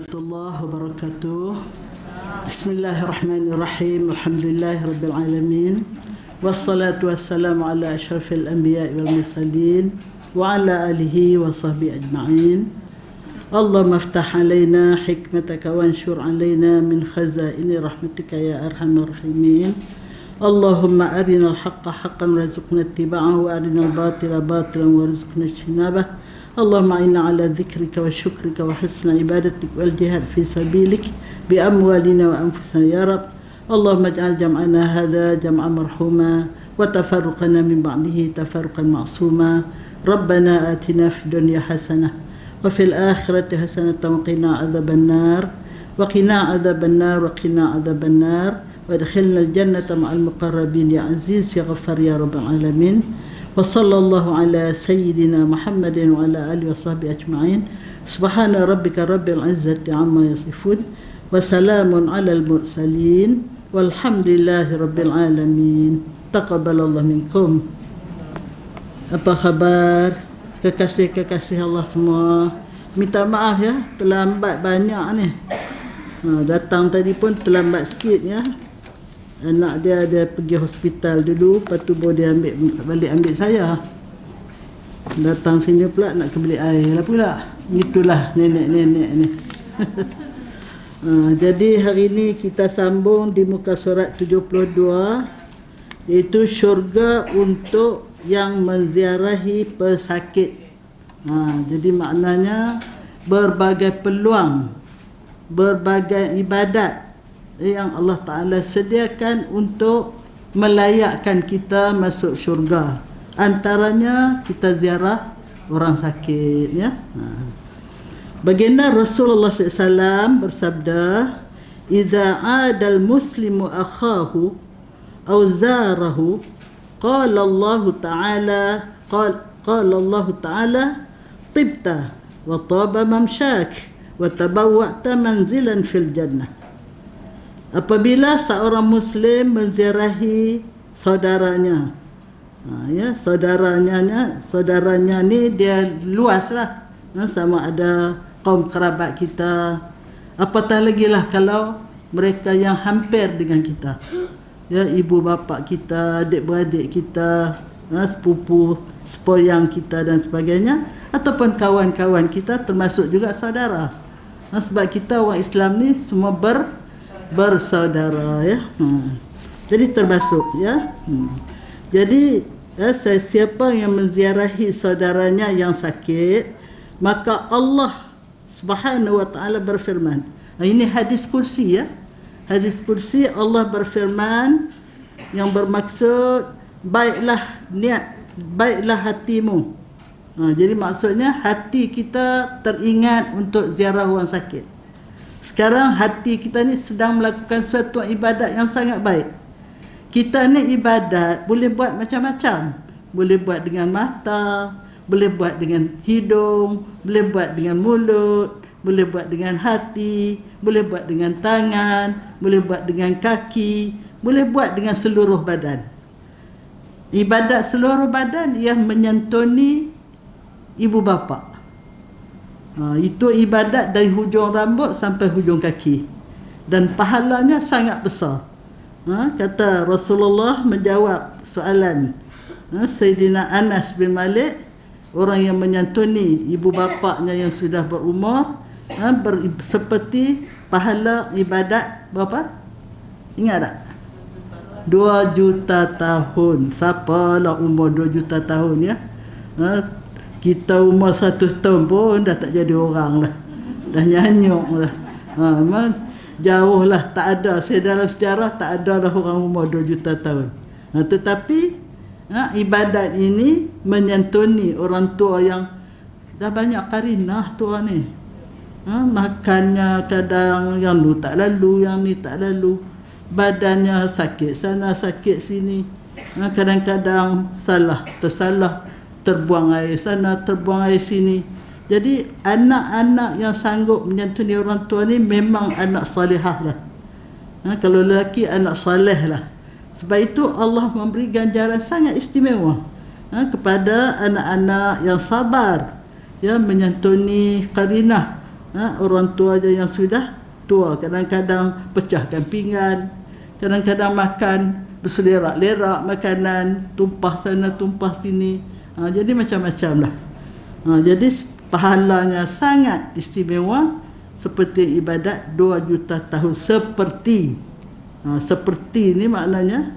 warahmatullahi wabarakatuh. Bismillahirrahmanirrahim. Alhamdulillahirabbil alamin. Wassalatu wassalamu ala asyrafil anbiya'i wal mursalin wa ala alihi wa sahbihi ajma'in. Allahumma iftah alaina hikmataka wanshur alaina min khazaini rahmatika ya arhamar rahimin. Allahumma arinal haqqa haqqan warzuqna ittiba'ahu wa arinal batila batilan warzuqna ijtinabah. Allahumma inna ala dzikrika wa syukrika wa husna ibadatik wal jihad fi sabilik bi amwalina wa anfusina ya Rab. Allahumma ij'al jam'ana hadha jam'an marhuma wa tafarruqana min ba'dihi tafarruqan ma'suma. Rabbana atina fid dunya hasanah wa fil akhirati hasanatan wa qina adzaban nar wa qina adzaban nar wa qina adzaban nar wa adkhilna al jannata ma'al muqarrabin ya aziz ya ghaffar ya rabbal alamin. Wa sallallahu ala sayyidina Muhammadin wa ala alihi wa sahbihi ajma'in. Subhana rabbika rabbil izzati amma yasifun wa salamun alal mursalin walhamdulillahi rabbil alamin. Taqabbalallahu minkum. Apa khabar kekasih-kekasih Allah semua? Minta maaf ya, terlambat banyak ni. Datang tadi pun terlambat sikit ya. Anak dia pergi hospital dulu, lepas tu baru dia ambil saya. Datang sini pula nak beli air lah pula. Itulah nenek-nenek ni. Jadi hari ini kita sambung di muka surat 72, iaitu syurga untuk yang menziarahi pesakit. Jadi maknanya berbagai peluang, berbagai ibadat yang Allah Ta'ala sediakan untuk melayakkan kita masuk syurga. Antaranya kita ziarah orang sakit ya. Baginda Rasulullah SAW bersabda, "Idza 'adal muslimu akhahu aw zarahu qala Allah Ta'ala qala Allah Ta'ala tibta wa taba mamsyak wa tabawwa'ta manzilan fil jannah." Apabila seorang muslim menziarahi saudaranya, saudaranya ni dia luaslah, sama ada kaum kerabat kita, apatah lagi lah kalau mereka yang hampir dengan kita, ya, ibu bapa kita, adik-beradik kita, sepupu sepoyang kita dan sebagainya, ataupun kawan-kawan kita termasuk juga saudara. Sebab kita orang Islam ni semua bersaudara ya. Jadi termasuk ya. Jadi siapa yang menziarahi saudaranya yang sakit, maka Allah Subhanahu wa taala berfirman. Ini hadis kursi ya. Hadis kursi Allah berfirman yang bermaksud baiklah niat, baiklah hatimu. Jadi maksudnya hati kita teringat untuk ziarah orang sakit. Sekarang hati kita ni sedang melakukan suatu ibadat yang sangat baik. Kita ni ibadat boleh buat macam-macam. Boleh buat dengan mata, boleh buat dengan hidung, boleh buat dengan mulut, boleh buat dengan hati, boleh buat dengan tangan, boleh buat dengan kaki, boleh buat dengan seluruh badan. Ibadat seluruh badan yang menyantuni ibu bapa. Itu ibadat dari hujung rambut sampai hujung kaki, dan pahalanya sangat besar. Kata Rasulullah menjawab soalan Sayyidina Anas bin Malik, orang yang menyantuni ibu bapanya yang sudah berumur, seperti pahala ibadat berapa? Ingat tak? 2 juta tahun. Siapalah umur 2 juta tahun ya? Kita umur 100 tahun pun dah tak jadi orang lah. Dah nyanyuk lah. Jauh lah, tak ada. Dalam sejarah tak ada lah orang umur 2 juta tahun. Tetapi ibadat ini menyantuni orang tua yang dah banyak karinah tua ni. Makannya kadang yang lu tak lalu, yang ni tak lalu. Badannya sakit sana, sakit sini. Kadang-kadang tersalah. Terbuang air sana, terbuang air sini. Jadi anak-anak yang sanggup menyantuni orang tua ni memang anak salihah lah. Kalau lelaki, anak saleh lah. Sebab itu Allah memberi ganjaran sangat istimewa kepada anak-anak yang sabar, ya, menyantuni karinah orang tua dia yang sudah tua, kadang-kadang pecahkan pinggan, kadang-kadang makan berselerak-lerak makanan, tumpah sana tumpah sini, jadi macam-macam lah. Jadi pahalanya sangat istimewa, seperti ibadat 2 juta tahun. Seperti ni maknanya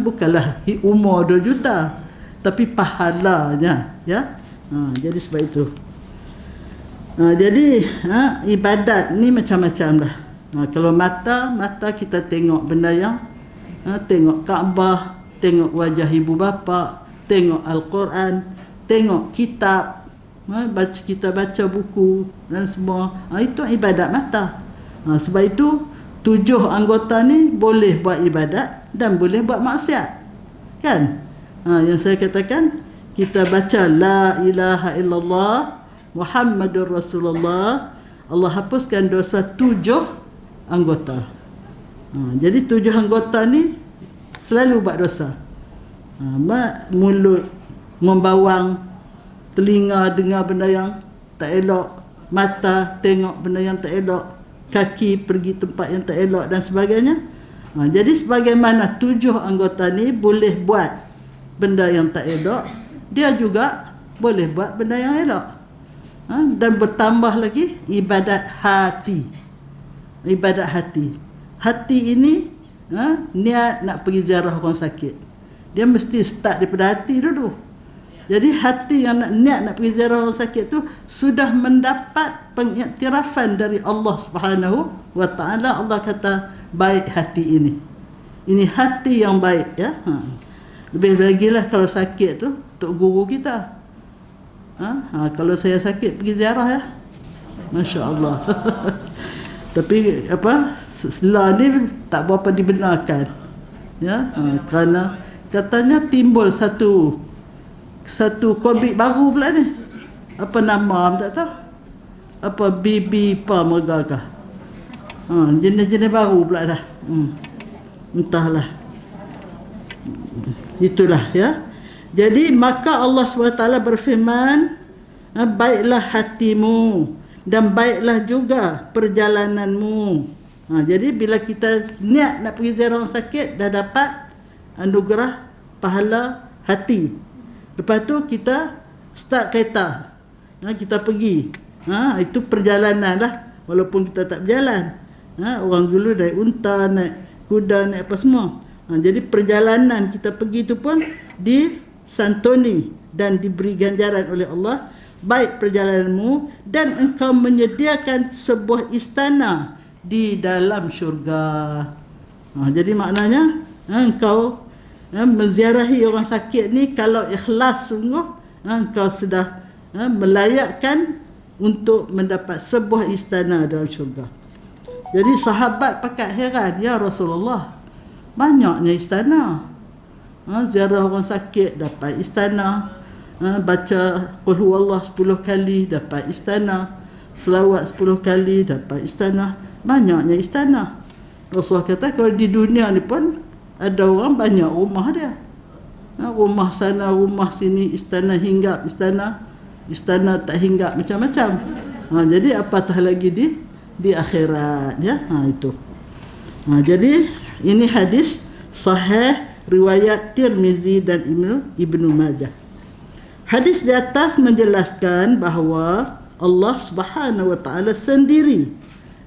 bukanlah umur 2 juta, tapi pahalanya, ya. Jadi sebab itu. Jadi ibadat ni macam-macam lah. Kalau mata kita tengok benda yang tengok Kaabah, tengok wajah ibu bapa, tengok Al-Quran, tengok kitab, kita baca buku dan semua. Itu ibadat mata. Sebab itu 7 anggota ni boleh buat ibadat dan boleh buat maksiat, kan? Yang saya katakan, kita baca la ilaha illallah Muhammadur Rasulullah, Allah hapuskan dosa 7 anggota. Jadi 7 anggota ni selalu buat dosa. Mulut membawang, telinga dengar benda yang tak elok, mata tengok benda yang tak elok, kaki pergi tempat yang tak elok dan sebagainya. Jadi sebagaimana 7 anggota ni boleh buat benda yang tak elok, dia juga boleh buat benda yang elok. Dan bertambah lagi ibadat hati. Ibadat hati. Hati ini niat nak pergi ziarah orang sakit, dia mesti start daripada hati dulu. Jadi hati yang niat nak pergi ziarah orang sakit tu sudah mendapat pengiktirafan dari Allah Subhanahu wa taala. Allah kata baik hati ini. Ini hati yang baik, ya. Lebih lagi lah kalau sakit tu tok guru kita. Kalau saya sakit pergi ziarah, ya. Masya-Allah. Tapi setelah ni tak berapa dibenarkan, ya. Kerana katanya timbul satu COVID baru pula ni. Apa nama tak tahu. Apa BB apa megakah. Jenis-jenis baru pula dah. Entahlah. Itulah, ya. Jadi maka Allah SWT berfirman, baiklah hatimu dan baiklah juga perjalananmu. Jadi bila kita niat nak pergi ziarah orang sakit, dah dapat anugerah pahala hati. Lepas tu kita start kereta, kita pergi. Itu perjalanan lah, walaupun kita tak berjalan. Orang dulu naik unta, naik kuda, naik apa semua. Jadi perjalanan kita pergi tu pun disantuni dan diberi ganjaran oleh Allah. Baik perjalananmu, dan engkau menyediakan sebuah istana di dalam syurga. Jadi maknanya engkau menziarahi orang sakit ni, kalau ikhlas sungguh, engkau sudah melayakkan untuk mendapat sebuah istana dalam syurga. Jadi sahabat pakat heran, ya Rasulullah, banyaknya istana. Ziarah orang sakit dapat istana, baca qul huwallah 10 kali dapat istana, selawat 10 kali dapat istana. Banyaknya istana. Rasulullah kata kalau di dunia ni pun ada orang banyak rumah dia. Rumah sana, rumah sini, istana hinggap, istana tak hinggap, macam-macam. Jadi apatah lagi di akhirat, ya. Itu. Jadi ini hadis sahih riwayat Tirmizi dan Ibnu Majah. Hadis di atas menjelaskan bahawa Allah Subhanahu wa taala sendiri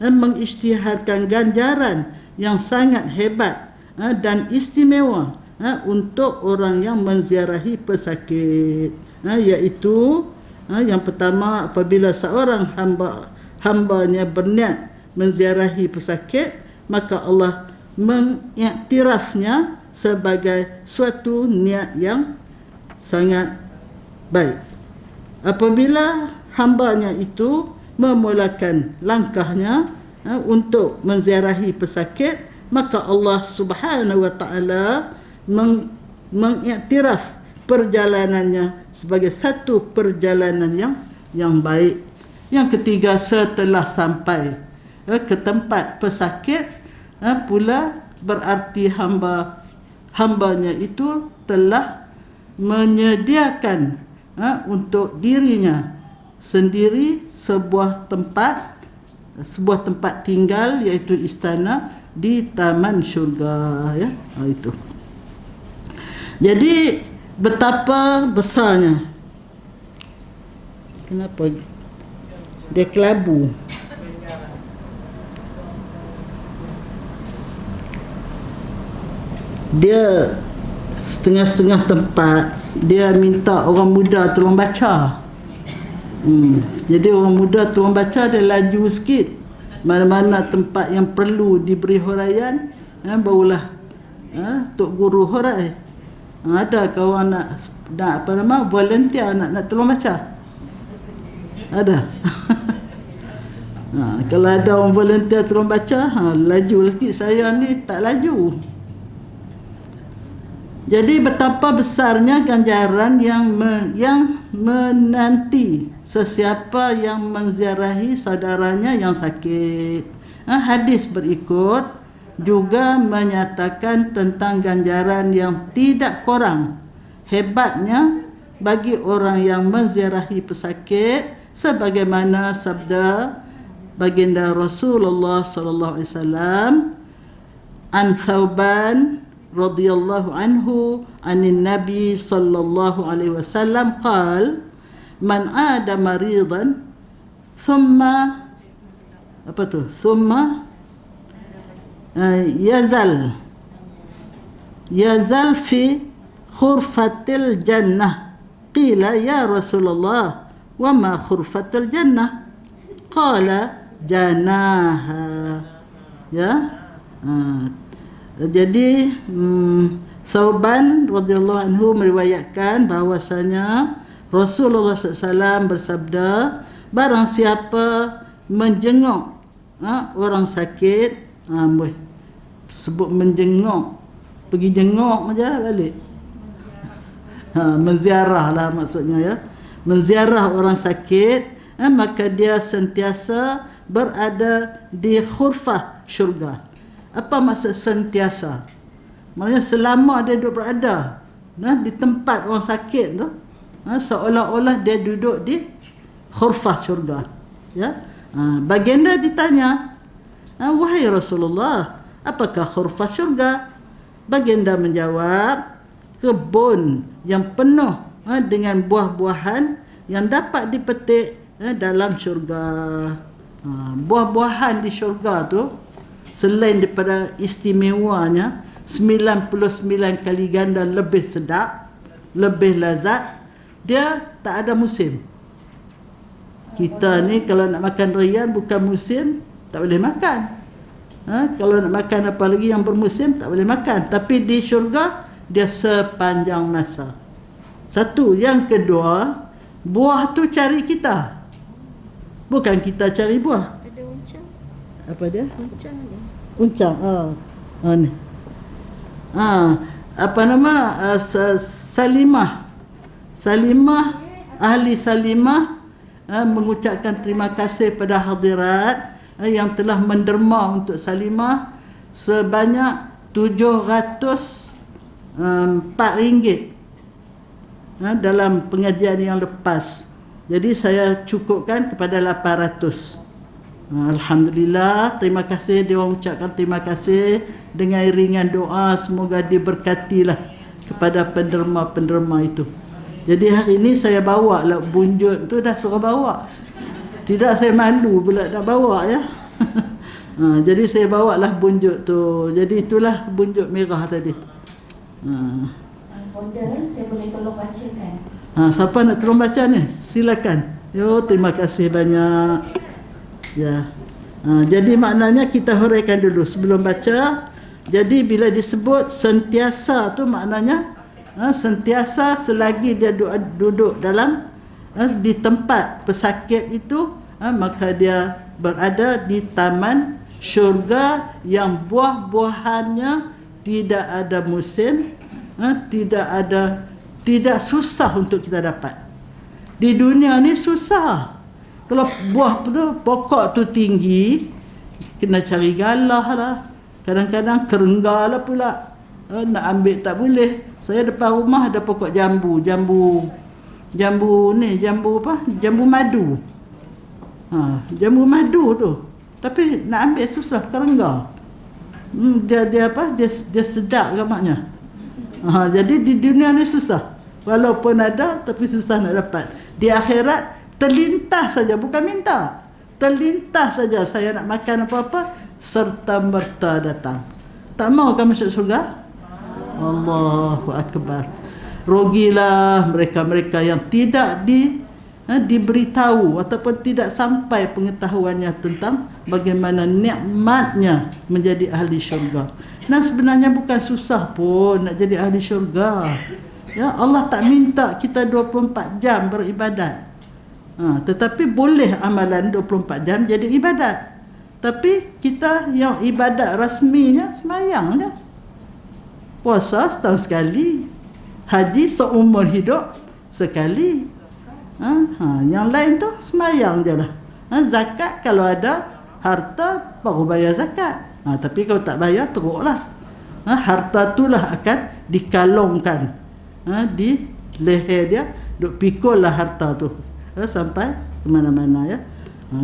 mengisytiharkan ganjaran yang sangat hebat dan istimewa untuk orang yang menziarahi pesakit, iaitu yang pertama, apabila seorang hambanya berniat menziarahi pesakit, maka Allah mengiktirafnya sebagai suatu niat yang sangat baik. Apabila hambanya itu memulakan langkahnya untuk menziarahi pesakit, maka Allah Subhanahu wa taala mengiktiraf perjalanannya sebagai satu perjalanan yang baik. Yang ketiga, setelah sampai ke tempat pesakit pula berarti hambanya itu telah menyediakan untuk dirinya sendiri sebuah tempat sebuah tempat tinggal, iaitu istana di taman syurga, ya. Itu. Jadi betapa besarnya. Kenapa dia kelabu? Dia setengah-setengah tempat dia minta orang muda tolong baca. Jadi orang muda tolong baca, dia laju sikit. Mana-mana tempat yang perlu diberi huraian, barulah Tok Guru hurai. Ada kawan nak apa nama volunteer nak tolong baca? Ada. Kalau ada orang volunteer tolong baca, laju sikit. Saya ni tak laju. Jadi betapa besarnya ganjaran yang menanti sesiapa yang menziarahi saudaranya yang sakit. Hadis berikut juga menyatakan tentang ganjaran yang tidak kurang hebatnya bagi orang yang menziarahi pesakit, sebagaimana sabda baginda Rasulullah sallallahu alaihi wasallam, an Thauban radhiyallahu anhu anin Nabi sallallahu alaihi wasallam qal man ada maridan thumma yazal fi khurfatil jannah, qila ya Rasulullah wa ma khurfatul jannah, qala janaha. Ya. Jadi Thauban radhiyallahu anhu meriwayatkan bahwasanya Rasulullah SAW bersabda, barang siapa menjenguk orang sakit, sebut menjenguk, pergi jenguk aja balik, menziarah lah maksudnya, ya, menziarah orang sakit, maka dia sentiasa berada di khurfah syurga. Apa maksud sentiasa? Maksudnya selama dia duduk berada di tempat orang sakit tu, seolah-olah dia duduk di khurfah syurga, ya. Baginda ditanya, wahai Rasulullah, apakah khurfah syurga? Baginda menjawab, kebun yang penuh dengan buah-buahan yang dapat dipetik dalam syurga. Buah-buahan di syurga tu, selain daripada istimewanya 99 kali ganda lebih sedap, lebih lazat, dia tak ada musim. Kita ni kalau nak makan durian bukan musim, tak boleh makan. Kalau nak makan apa lagi yang bermusim, tak boleh makan. Tapi di syurga dia sepanjang masa. Satu. Yang kedua, buah tu cari kita, bukan kita cari buah. Ada uncang. Apa dia? Uncang dia. Uncang. Ni. Apa nama? Salimah. Ahli Salimah mengucapkan terima kasih pada hadirat yang telah menderma untuk Salimah sebanyak 704 ringgit dalam pengajian yang lepas. Jadi saya cukupkan kepada 800. Alhamdulillah, terima kasih. Dia ucapkan terima kasih dengan iringan doa, semoga diberkatilah kepada penderma-penderma itu. Jadi hari ini saya bawa lah bunjut tu, dah suruh bawa. Tidak, saya malu pula nak bawa, ya. Jadi saya bawa lah bunjut tu. Jadi itulah bunjut merah tadi. Bonda, saya boleh tolong bacakan. Siapa nak tolong baca ni? Silakan. Yo, terima kasih banyak. Ya. Jadi maknanya kita huraikan dulu sebelum baca. Jadi bila disebut sentiasa tu maknanya sentiasa selagi dia duduk dalam di tempat pesakit itu, maka dia berada di taman syurga yang buah-buahannya tidak ada musim, tidak susah untuk kita dapat. Di dunia ni susah. Kalau buah tu, pokok tu tinggi, kena cari galah lah. Kadang-kadang kerengga lah pula. Nak ambil tak boleh. Saya depan rumah ada pokok jambu apa? Jambu madu. Jambu madu tu. Tapi nak ambil susah, kerengga. Dia sedap gamaknya. Jadi di dunia ni susah. Walaupun ada, tapi susah nak dapat. Di akhirat, terlintas saja, bukan minta. Terlintas saja saya nak makan apa-apa, serta merta datang. Tak mau kan masuk surga? Allahu Akbar. Rugilah mereka-mereka yang tidak diberitahu ataupun tidak sampai pengetahuannya tentang bagaimana nikmatnya menjadi ahli syurga. Dan sebenarnya bukan susah pun nak jadi ahli syurga. Ya, Allah tak minta kita 24 jam beribadat. Tetapi boleh amalan 24 jam jadi ibadat. Tapi kita yang ibadat rasminya semayang je. Puasa setahun sekali. Haji seumur hidup sekali. Yang lain tu semayang je lah. Zakat kalau ada harta baru bayar zakat. Tapi kalau tak bayar teruklah. Harta itulah akan dikalungkan di leher dia, duk pikul lah harta tu sampai ke mana-mana ya.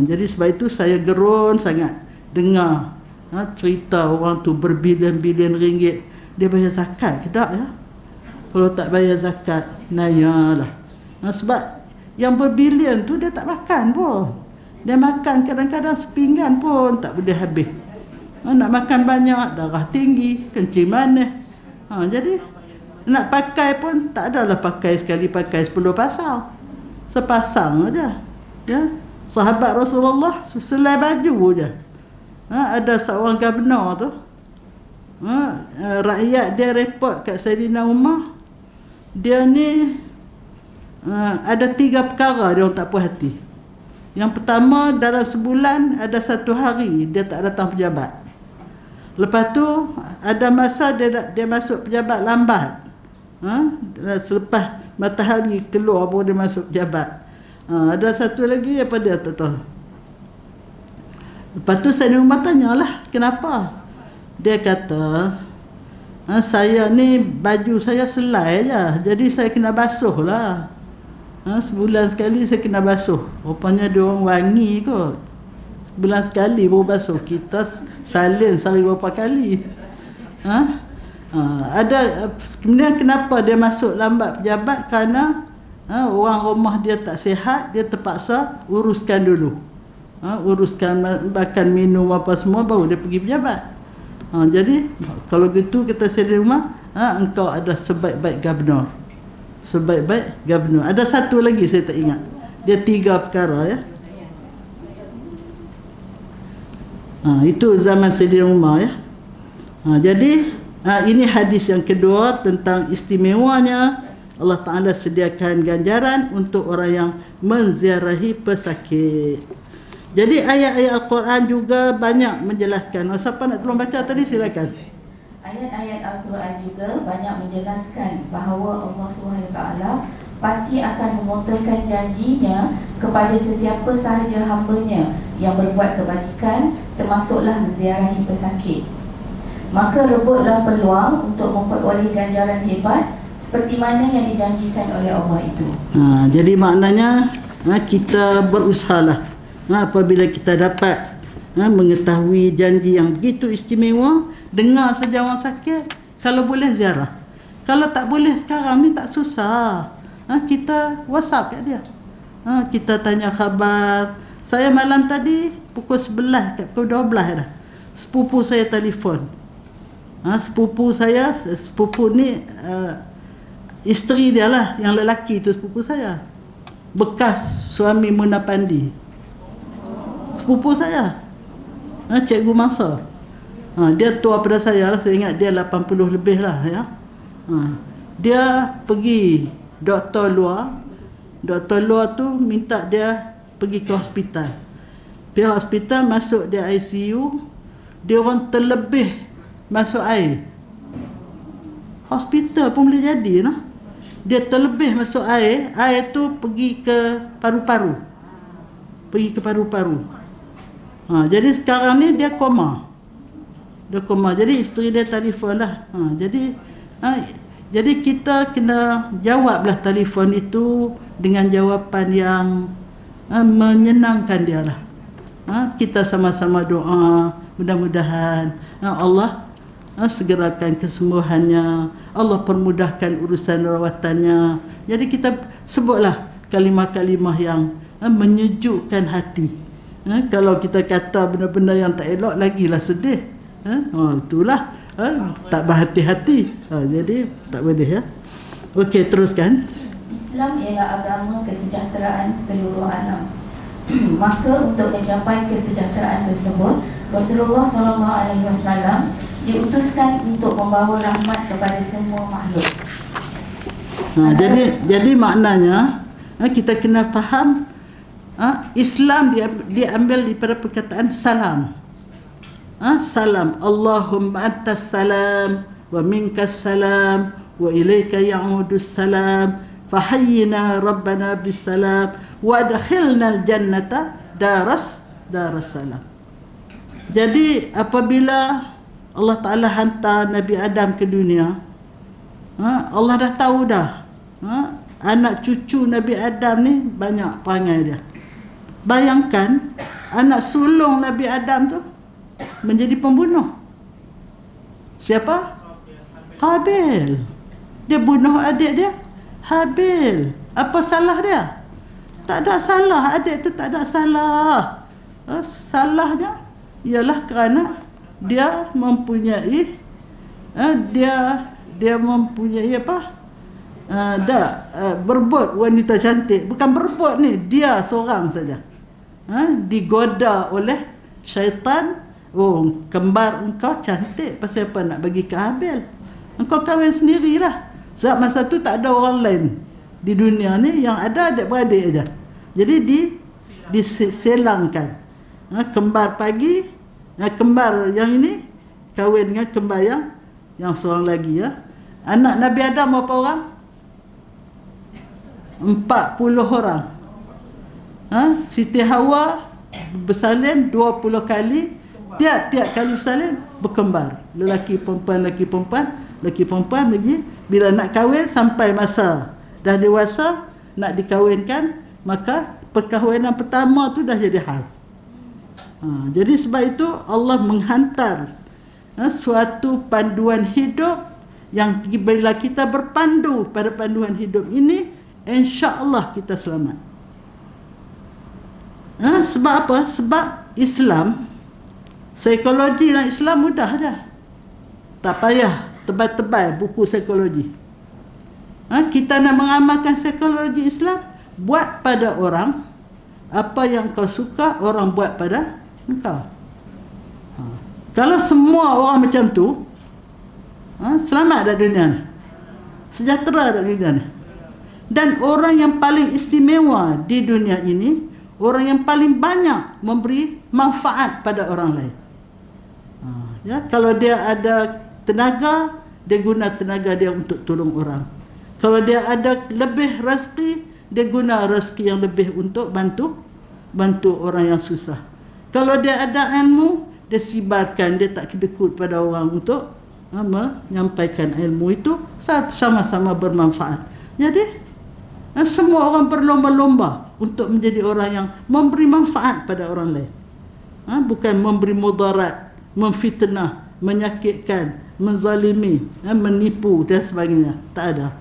Jadi sebab itu saya gerun sangat dengar cerita orang tu berbilion-bilion ringgit dia bayar zakat ke tak ya. Kalau tak bayar zakat, nayalah. Sebab yang berbilion tu dia tak makan pun. Dia makan kadang-kadang sepinggan pun tak boleh habis. Nak makan banyak, darah tinggi, kencing manis. Jadi nak pakai pun tak adalah pakai sekali pakai 10 pasang. Sepasang aja. Ya. Sahabat Rasulullah selai baju je. Ada seorang gubernur tu. Rakyat dia report kat Saidina Umar. Dia ni ada 3 perkara dia orang tak puas hati. Yang pertama, dalam sebulan ada 1 hari dia tak datang pejabat. Lepas tu ada masa dia masuk pejabat lambat. Selepas matahari keluar baru dia masuk pejabat. Ada satu lagi apa dia tak tahu. Lepas tu Saidina Umar tanyalah kenapa. Dia kata saya ni baju saya selai je, jadi saya kena basuh lah. Sebulan sekali saya kena basuh. Rupanya dia orang wangi kot. Sebulan sekali baru basuh. Kita salin sehari berapa kali. Kemudian kenapa dia masuk lambat pejabat? Kerana orang rumah dia tak sihat, dia terpaksa uruskan dulu. Uruskan makan minum apa semua baru dia pergi pejabat. Jadi kalau gitu kita sedih rumah, engkau ada sebaik-baik gubernur. Sebaik-baik gubernur. Ada satu lagi saya tak ingat. Dia 3 perkara ya. Itu zaman Saidina Umar ya. Jadi ini hadis yang kedua tentang istimewanya Allah Ta'ala sediakan ganjaran untuk orang yang menziarahi pesakit. Jadi ayat-ayat Al-Quran juga banyak menjelaskan. Siapa nak tolong baca tadi silakan. Ayat-ayat Al-Quran juga banyak menjelaskan bahawa Allah SWT pasti akan memotokan janjinya kepada sesiapa sahaja hamba-Nya yang berbuat kebajikan, termasuklah menziarahi pesakit. Maka rebutlah peluang untuk memperoleh ganjaran hebat seperti mana yang dijanjikan oleh Allah itu. Jadi maknanya kita berusahalah apabila kita dapat mengetahui janji yang begitu istimewa, dengar saja orang sakit, kalau boleh ziarah. Kalau tak boleh sekarang ni tak susah. Kita WhatsApp kat dia. Kita tanya khabar. Saya malam tadi pukul 11 kat pukul 12 dah. Sepupu saya telefon. Sepupu ni isteri dia lah, yang lelaki tu sepupu saya. Bekas suami Munapandi. Sepupu saya. Cikgu Mansur. Dia tua pada saya lah, saya ingat dia 80 lebih lah ya. Dia pergi doktor luar. Doktor luar tu minta dia pergi ke hospital. Pihak hospital masuk dia ICU. Dia orang terlebih masuk air. Hospital pun boleh jadi noh. Dia terlebih masuk air. Air tu pergi ke paru-paru. Pergi ke paru-paru. Jadi sekarang ni dia koma. Dia koma. Jadi isteri dia telefon dah. Jadi kita kena jawablah telefon itu dengan jawapan yang menyenangkan dia lah. Kita sama-sama doa, mudah-mudahan Allah segerakan kesembuhannya, Allah permudahkan urusan rawatannya. Jadi kita sebutlah kalimah-kalimah yang menyejukkan hati. Kalau kita kata benda-benda yang tak elok, lagilah sedih. Itulah tak berhati-hati. Jadi tak boleh ya. Okey, teruskan. Islam ialah agama kesejahteraan seluruh alam. Maka untuk mencapai kesejahteraan tersebut, Rasulullah SAW diutuskan untuk membawa rahmat kepada semua makhluk. Jadi maknanya kita kena faham Islam diambil daripada perkataan salam. Salam, Allahumma antas salam wa minkas salam wa ilaika ya'udus salam fahayyina rabbana bisalam wa adkhilnal jannata daras salam. Jadi apabila Allah Ta'ala hantar Nabi Adam ke dunia, Allah dah tahu dah anak cucu Nabi Adam ni banyak perangai dia. Bayangkan anak sulung Nabi Adam tu menjadi pembunuh. Siapa? Qabil. Dia bunuh adik dia, Habil. Apa salah dia? Tak ada salah. Adik tu tak ada salah. Salahnya ialah kerana dia mempunyai dia mempunyai berbuat wanita cantik. Bukan berbuat ni, dia seorang saja digoda oleh syaitan. Kembar engkau cantik, pasal apa nak bagi ke Habil? Engkau kahwin sendirilah. Sebab masa tu tak ada orang lain di dunia ni, yang ada adik-beradik aja. Jadi diselangkan. Kembar pagi, kembar yang ini kahwin dengan kembar yang seorang lagi ya. Anak Nabi Adam berapa orang? 40 orang. Siti Hawa bersalin 20 kali. Tiap-tiap kali bersalin berkembar. Lelaki perempuan lagi. Bila nak kahwin, sampai masa dah dewasa nak dikahwinkan, maka perkahwinan pertama tu dah jadi hal. Jadi sebab itu Allah menghantar suatu panduan hidup yang bila kita berpandu pada panduan hidup ini, insya-Allah kita selamat. Sebab apa? Sebab Islam, psikologi dalam Islam mudah dah. Tak payah tebal-tebal buku psikologi. Kita nak mengamalkan psikologi Islam, buat pada orang apa yang kau suka orang buat pada engkau. Kalau semua orang macam tu, selamat dah dunia ni, sejahtera dah dunia ni. Dan orang yang paling istimewa di dunia ini, orang yang paling banyak memberi manfaat pada orang lain. Kalau dia ada tenaga, dia guna tenaga dia untuk tolong orang. Kalau dia ada lebih rezeki, dia guna rezeki yang lebih untuk bantu orang yang susah. Kalau dia ada ilmu, dia sibarkan, dia tak kedekut pada orang untuk menyampaikan ilmu itu, sama-sama bermanfaat. Jadi semua orang berlomba-lomba untuk menjadi orang yang memberi manfaat pada orang lain. Bukan memberi mudarat, memfitnah, menyakitkan, menzalimi, menipu dan sebagainya. Tak ada.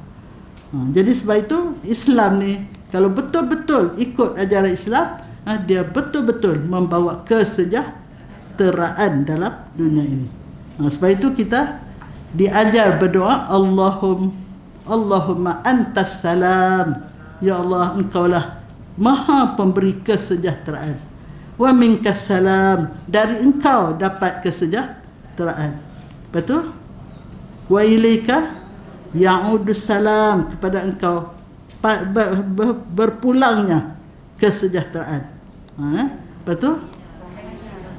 Jadi sebab itu Islam ni, kalau betul-betul ikut ajaran Islam, dia betul-betul membawa kesejahteraan dalam dunia ini. Sebab itu kita diajar berdoa, Allahumma antas salam. Ya Allah, engkaulah maha pemberi kesejahteraan. Wa minkas salam, dari engkau dapat kesejahteraan. Betul? Wa ilaika ya'udus salam, kepada engkau berpulangnya kesejahteraan. Betul?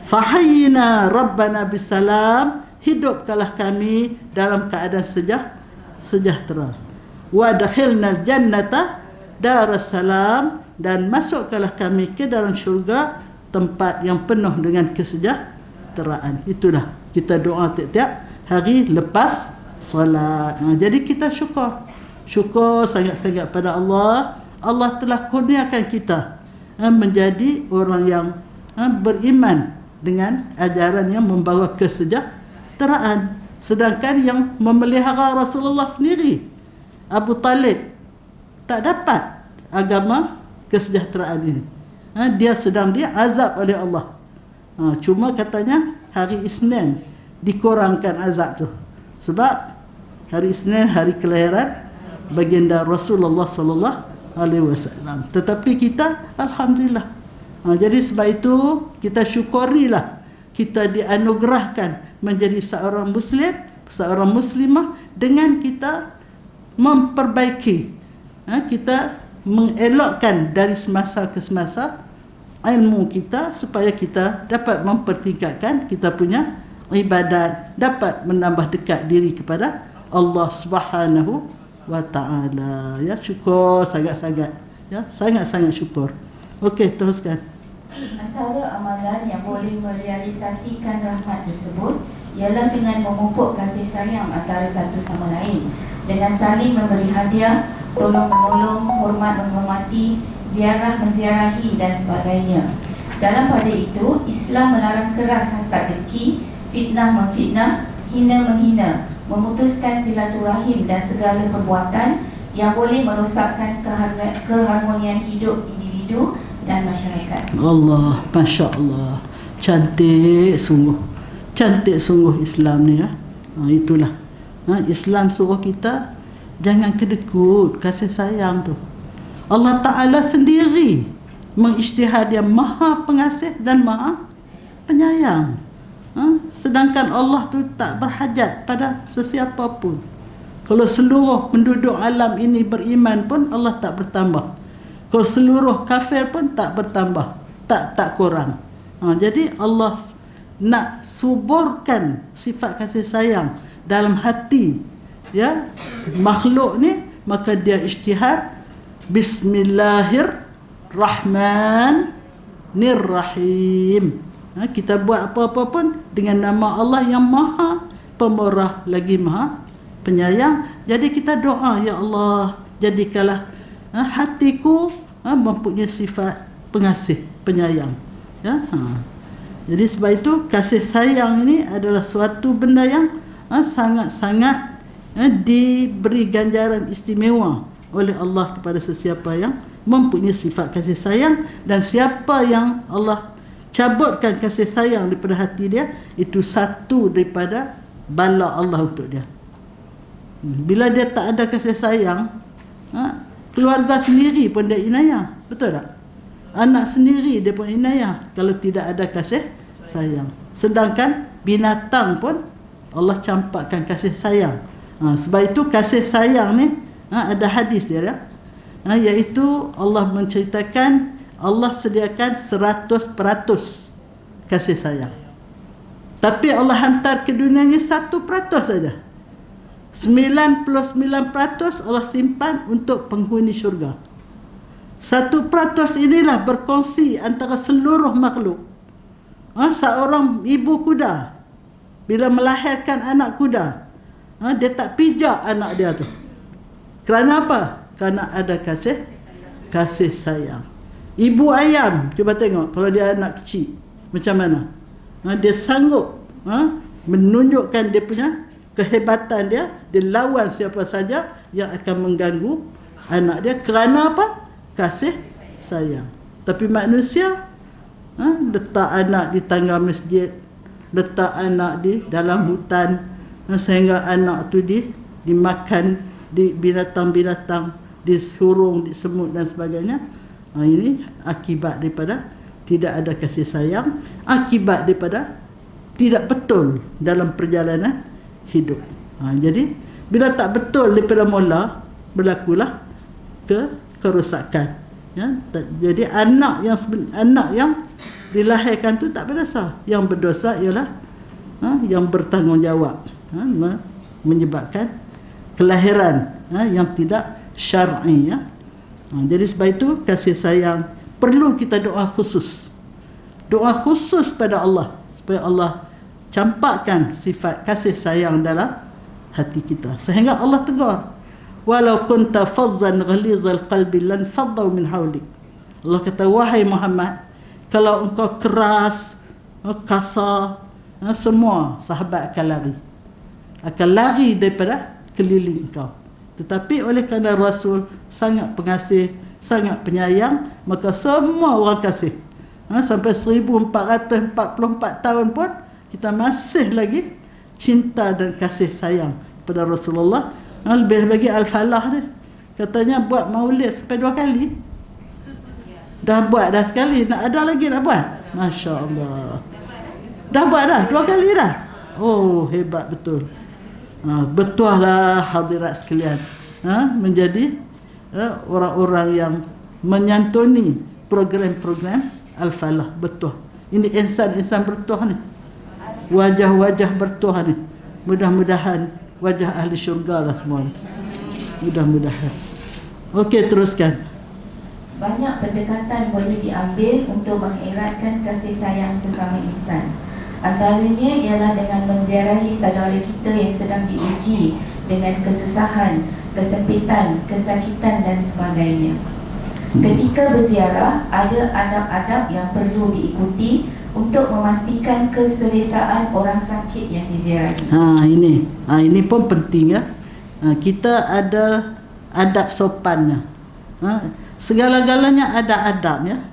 Fahayyina rabbana bisalam, hidupkanlah kami dalam keadaan sejahtera. Wa adkhilnal jannata darassalam, dan masukkanlah kami ke dalam syurga, tempat yang penuh dengan kesejahteraan. Itulah kita doa tiap-tiap hari lepas salat. Jadi kita syukur sangat-sangat pada Allah. Allah telah kurniakan kita menjadi orang yang beriman dengan ajaran yang membawa kesejahteraan. Sedangkan yang memelihara Rasulullah sendiri, Abu Talib, tak dapat agama kesejahteraan ini. Dia sedang diazab oleh Allah. Cuma katanya hari Isnin dikurangkan azab tu. Sebab hari Isnin hari kelahiran baginda Rasulullah sallallahu alaihi wasallam. Tetapi kita alhamdulillah. Jadi sebab itu kita syukurilah kita dianugerahkan menjadi seorang muslim, seorang muslimah dengan kita memperbaiki, kita mengelakkan dari semasa ke semasa ilmu kita supaya kita dapat mempertingkatkan kita punya ibadat, dapat menambah dekat diri kepada Allah Subhanahu wa taala. Ya, syukur sangat-sangat. Ya, sangat-sangat syukur. Okey, teruskan. Antara amalan yang boleh merealisasikan rahmat tersebut ialah dengan memupuk kasih sayang antara satu sama lain, dengan saling memberi hadiah, tolong-menolong, hormat menghormati, ziarah menziarahi dan sebagainya. Dalam pada itu, Islam melarang keras hasad dengki, fitnah memfitnah, hina menghina, memutuskan silaturahim dan segala perbuatan yang boleh merosakkan keharmonian hidup individu dan masyarakat. Allah, Masya Allah, cantik sungguh. Cantik sungguh Islam ni ya. Itulah. Islam suruh kita jangan kedekut, kasih sayang tu. Allah Ta'ala sendiri mengisytihad, Dia Maha Pengasih dan Maha Penyayang. Sedangkan Allah tu tak berhajat pada sesiapa pun. Kalau seluruh penduduk alam ini beriman pun Allah tak bertambah. Kalau seluruh kafir pun tak bertambah, tak kurang. Jadi Allah nak suburkan sifat kasih sayang dalam hati ya makhluk ni, maka Dia isytihad Bismillahirrahmanirrahim. Kita buat apa-apa pun dengan nama Allah yang Maha Pemurah lagi Maha Penyayang. Jadi kita doa, ya Allah, jadikanlah hatiku mempunyai sifat pengasih, penyayang. Ya. Jadi sebab itu kasih sayang ini adalah suatu benda yang sangat-sangat diberi ganjaran istimewa oleh Allah kepada sesiapa yang mempunyai sifat kasih sayang. Dan siapa yang Allah cabutkan kasih sayang daripada hati dia, itu satu daripada bala Allah untuk dia. Bila dia tak ada kasih sayang, keluarga sendiri pun dia inayah. Betul tak? Anak sendiri dia pun inayah kalau tidak ada kasih sayang. Sedangkan binatang pun Allah campakkan kasih sayang. Sebab itu kasih sayang ni ada hadis dia ya. Iaitu Allah menceritakan Allah sediakan 100% kasih sayang. Tapi Allah hantar ke dunia ni 1% saja. 99% Allah simpan untuk penghuni syurga. 1% inilah berkongsi antara seluruh makhluk. Seorang ibu kuda bila melahirkan anak kuda, dia tak pijak anak dia tu. Kerana apa? Kerana ada kasih sayang. Ibu ayam, cuba tengok kalau dia anak kecil macam mana. Dia sanggup menunjukkan dia punya kehebatan dia lawan siapa saja yang akan mengganggu anak dia. Kerana apa? Kasih sayang. Tapi manusia letak anak di tangga masjid, letak anak di dalam hutan, sehingga anak tu dimakan di binatang-binatang, disurung, di semut dan sebagainya. Ini akibat daripada tidak ada kasih sayang, akibat daripada tidak betul dalam perjalanan hidup. Jadi bila tak betul daripada mula, berlakulah kerosakan. Ya, jadi anak yang dilahirkan tu tak berdosa. Yang berdosa ialah yang bertanggungjawab, menyebabkan kelahiran yang tidak syar'i. Jadi sebab itu kasih sayang perlu kita doa khusus. Doa khusus pada Allah supaya Allah campakkan sifat kasih sayang dalam hati kita. Sehingga Allah tegur, walau kunta fazzan ghalizal qalbi lan faddu min hawlik. Allah kata, wahai Muhammad, Kalau engkau keras, kasar, semua sahabat akan lari. Akan lari daripada keliling engkau. Tetapi oleh kerana Rasul sangat pengasih, sangat penyayang, maka semua orang kasih. Sampai 1444 tahun pun kita masih lagi cinta dan kasih sayang pada Rasulullah. Lebih lagi Al-Falah ni, katanya buat maulid sampai 2 kali. Dah buat dah sekali, nak ada lagi nak buat? Masya Allah. Dah buat dah 2 kali dah. Oh, hebat betul. Betul lah hadirat sekalian, menjadi orang-orang yang menyantuni program-program Al-Falah. Betul. Ini insan-insan bertuah ni, wajah-wajah bertuah ni. Mudah-mudahan wajah ahli syurga lah semua. Mudah-mudahan. Okey, teruskan. Banyak pendekatan boleh diambil untuk mengeratkan kasih sayang sesama insan. Antaranya ialah dengan menziarahi saudara kita yang sedang diuji dengan kesusahan, kesempitan, kesakitan dan sebagainya. Ketika berziarah, ada adab-adab yang perlu diikuti untuk memastikan keselesaan orang sakit yang diziarahi. Ini pun penting ya. Kita ada adab sopannya. Segala-galanya ada adabnya.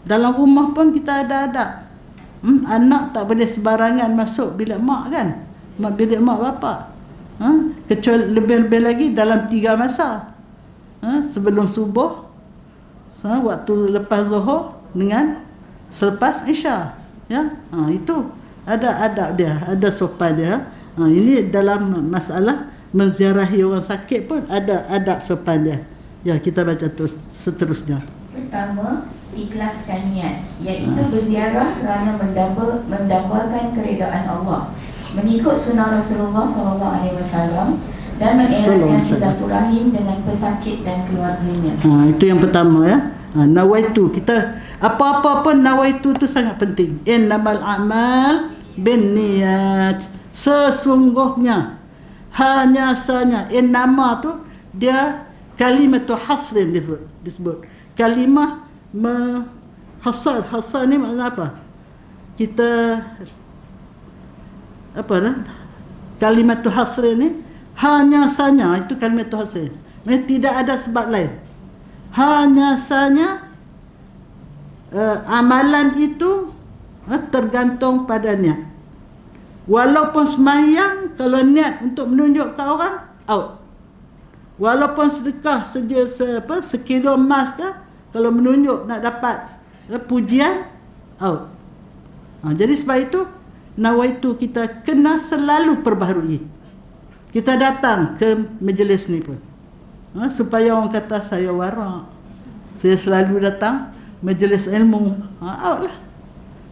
Dalam rumah pun kita ada adab. Anak tak boleh sebarangan masuk bilik mak kan, bilik mak bapak. Kecuali lebih-lebih lagi dalam 3 masa. Sebelum subuh, waktu lepas zuhur dengan selepas isya. Ya, itu ada adab dia, ada sopan dia. Ini dalam masalah menziarahi orang sakit pun ada adab sopan dia. Ya, kita baca terus seterusnya. Pertama, ikhlaskan niat, iaitu berziarah kerana mendambakan keredaan Allah, mengikut sunnah Rasulullah SAW dan mengeratkan silaturahim dengan pesakit dan keluarganya. Itu yang pertama ya. Nawaitu, kita apa-apa pun nawaitu tu sangat penting. Innamal a'mal binniyat. Sesungguhnya, hanya saja, innama tu dia kalimatu hasrin disebut. Kalimah hasar ni makna apa? Kita apa dah? Kalimatu hasrin ni hanya saja, itu kalimatu hasrin. Maksudnya tidak ada sebab lain. Hanya saja amalan itu tergantung pada niat. Walaupun sembahyang, kalau niat untuk menunjuk ke orang, out. Walaupun sedekah sekilo emas dah, kalau menunjuk nak dapat pujian, out. Jadi sebab itu nawaitu kita kena selalu perbaharui. Kita datang ke majlis ni pun, supaya orang kata saya warak, saya selalu datang majlis ilmu, out lah.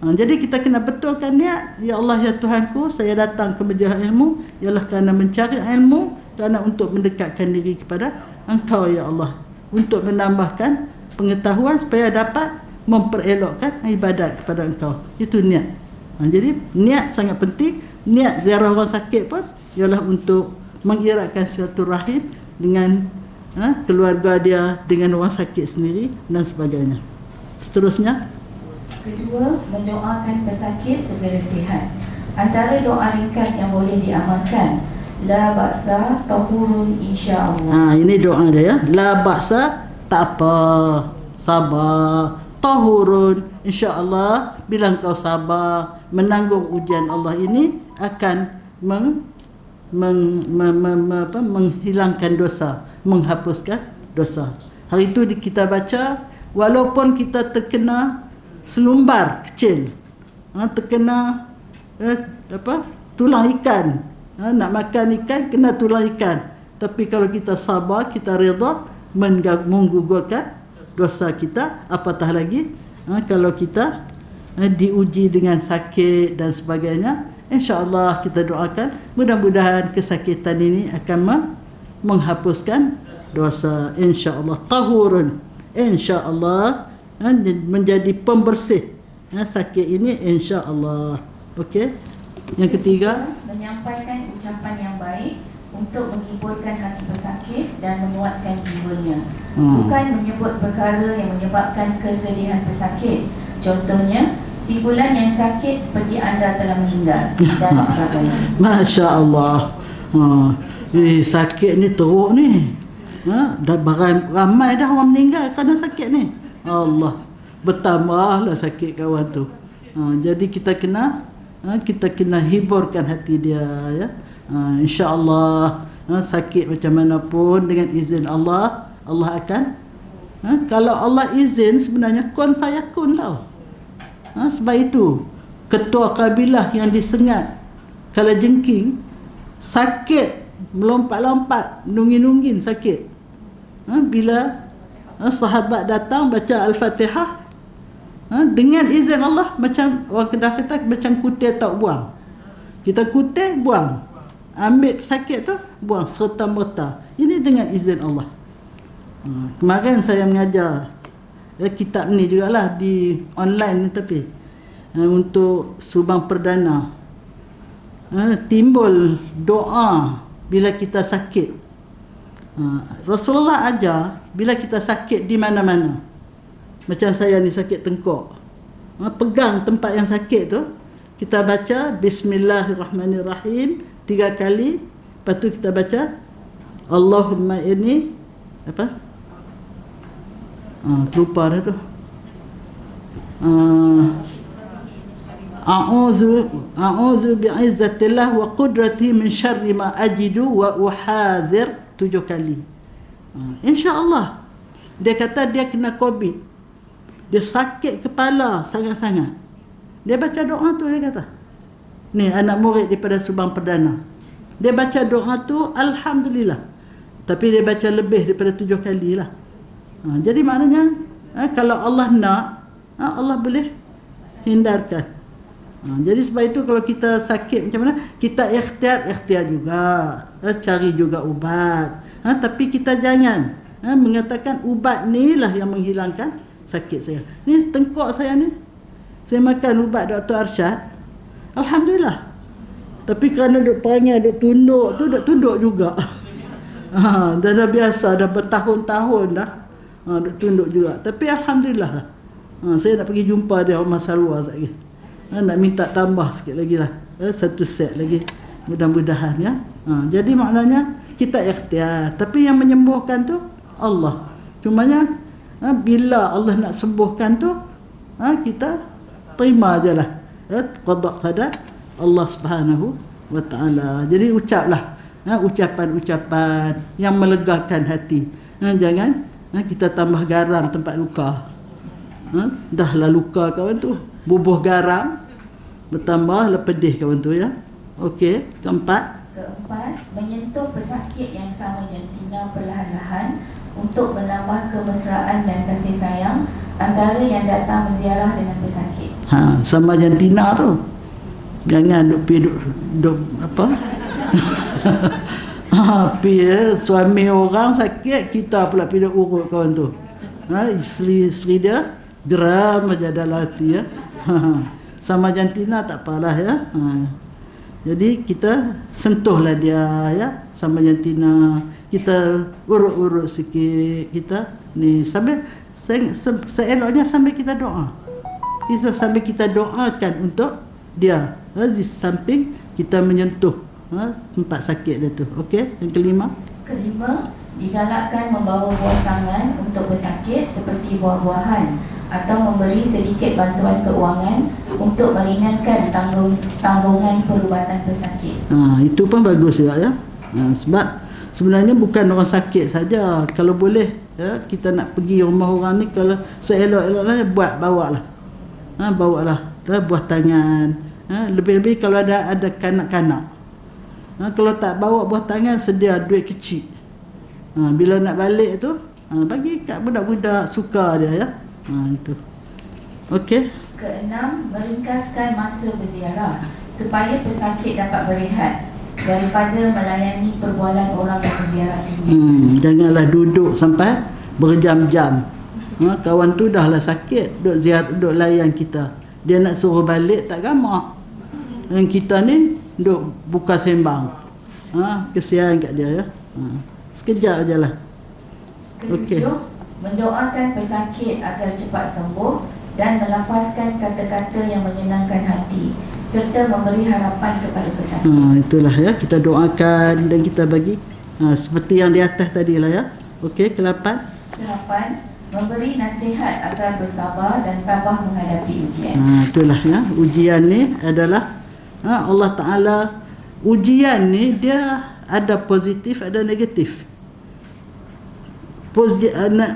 Jadi kita kena betulkan niat. Ya Allah, ya Tuhanku, saya datang ke majlis ilmu ialah kerana mencari ilmu, kerana untuk mendekatkan diri kepada Engkau ya Allah, untuk menambahkan pengetahuan supaya dapat memperelokkan ibadat kepada Engkau. Itu niat. Jadi niat sangat penting. Niat ziarah orang sakit pun ialah untuk mengeratkan silaturahim dengan keluarga dia, dengan orang sakit sendiri dan sebagainya. Seterusnya, kedua, mendoakan pesakit segera sihat. Antara doa ringkas yang boleh diamalkan, la ba'sa tahurun insya-Allah. Ini doa dia ya. La ba'sa, tak apa, sabar. Tahurun, insya-Allah, bila kau sabar menanggung ujian Allah ini akan menghilangkan dosa, menghapuskan dosa. Hari itu kita baca, walaupun kita terkena selumbar kecil, terkena tulang ikan, nak makan ikan kena tulang ikan, tapi kalau kita sabar, kita redha, menggugurkan dosa kita. Apatah lagi kalau kita diuji dengan sakit dan sebagainya. InsyaAllah kita doakan mudah-mudahan kesakitan ini akan menghapuskan dosa. InsyaAllah tahurun, InsyaAllah menjadi pembersih sakit ini, insya-Allah. Okey. Yang ketiga, menyampaikan ucapan yang baik untuk menghiburkan hati pesakit dan menguatkan jiwanya. Bukan menyebut perkara yang menyebabkan kesedihan pesakit, Contohnya, si fulan yang sakit seperti anda telah meninggal dan sebagainya. Masya Allah. Sakit ni teruk ni. Dah ramai dah orang meninggal kerana sakit ni. Allah, bertambahlah sakit kawan tu. Jadi kita kena hiburkan hati dia, ya. InsyaAllah sakit macam mana pun dengan izin Allah, Allah akan kalau Allah izin sebenarnya kun fayakun tau. Sebab itu ketua kabilah yang disengat kala jengking sakit, melompat-lompat, nungin-nungin sakit. Bila sahabat datang baca Al-Fatihah, dengan izin Allah, macam orang Kedah kata, macam kutil tak buang. Kita kutil, buang. Ambil sakit tu, buang serta-merta. Ini dengan izin Allah. Kemarin saya mengajar kitab ni jugalah di online ni, tapi untuk Subang Perdana. Timbul doa bila kita sakit. Rasulullah ajar bila kita sakit di mana-mana. Macam saya ni sakit tengkok, pegang tempat yang sakit tu, kita baca Bismillahirrahmanirrahim 3 kali. Lepas tu kita baca Allahumma inni apa? Lupa dah tu. A'udzu bi'izzatillah wa qudrati min syarri ma ajidu wa uhadzir 7 kali. InsyaAllah. Dia kata dia kena COVID, dia sakit kepala sangat-sangat. Dia baca doa tu, dia kata. Ni anak murid daripada Subang Perdana. Dia baca doa tu, Alhamdulillah. Tapi dia baca lebih daripada 7 kali lah. Jadi maknanya, kalau Allah nak, Allah boleh hindarkan. Jadi sebab itu kalau kita sakit macam mana, kita ikhtiar juga, cari juga ubat. Tapi kita jangan mengatakan ubat ni lah yang menghilangkan sakit saya. Ni tengkok saya ni, saya makan ubat Dr. Arsyad, Alhamdulillah. Tapi kerana duk perangai, duk tunduk juga. Dah biasa, dah bertahun-tahun dah duk tunduk juga. Tapi Alhamdulillah lah. Saya nak pergi jumpa dia Omar Salwa sekejap lagi. Nak minta tambah sikit lagi lah, 1 set lagi, mudah-mudahan, ya. Jadi maknanya kita ikhtiar, tapi yang menyembuhkan tu Allah. Cumanya bila Allah nak sembuhkan tu, kita terima je lah qada qadar Allah Subhanahu wa ta'ala. Jadi ucaplah ucapan-ucapan yang melegakan hati. Jangan kita tambah garam tempat luka. Dahlah luka kawan tu, bubuh garam, bertambahlah pedih kawan tu, ya. Okey, keempat, menyentuh pesakit yang sama jantina perlahan-lahan untuk menambah kemesraan dan kasih sayang antara yang datang menziarah dengan pesakit. Sama jantina tu. Jangan duk apa? Suami orang sakit, kita pula pergi urut kawan tu. Isteri dia geram aja dalam hati, ya. Sama jantina tak apalah, ya. Jadi kita sentuhlah dia, ya, sama jantina. Kita urut-urut sikit, kita ni sambil seeloknya sambil kita doa. Bisa sambil kita doakan untuk dia, di samping kita menyentuh tempat sakit dia tu. Okey, yang kelima, digalakkan membawa buah tangan untuk pesakit seperti buah-buahan atau memberi sedikit bantuan keuangan untuk meringankan tanggungan perubatan pesakit. Itu pun bagus juga, ya. Sebab sebenarnya bukan orang sakit saja. Kalau boleh, ya, kita nak pergi rumah orang ni, kalau seelok-eloknya bawalah. Bawalah buah tangan. Lebih-lebih kalau ada kanak-kanak. Kalau tak bawa buah tangan, sedia duit kecil. Bila nak balik tu, bagi kat budak-budak suka dia, ya. Itu. Okey. Keenam, meringkaskan masa berziarah supaya pesakit dapat berehat daripada melayani perbualan orang yang berziarah ini. Janganlah duduk sampai berjam-jam. Kawan tu dahlah sakit, duk ziarah, duk layan kita. Dia nak suruh balik tak gamak. Dan kita ni duk buka sembang. Kesian kat dia, ya. Sekejap ajalah. Ketujuh, mendoakan pesakit agar cepat sembuh dan melafazkan kata-kata yang menyenangkan hati serta memberi harapan kepada pesakit. Itulah ya, kita doakan dan kita bagi seperti yang di atas tadi lah ya. Okey, ke-8. Ke-8, memberi nasihat agar bersabar dan tabah menghadapi ujian. Itulah ya, ujian ni adalah Allah Ta'ala, ujian ni dia ada positif, ada negatif.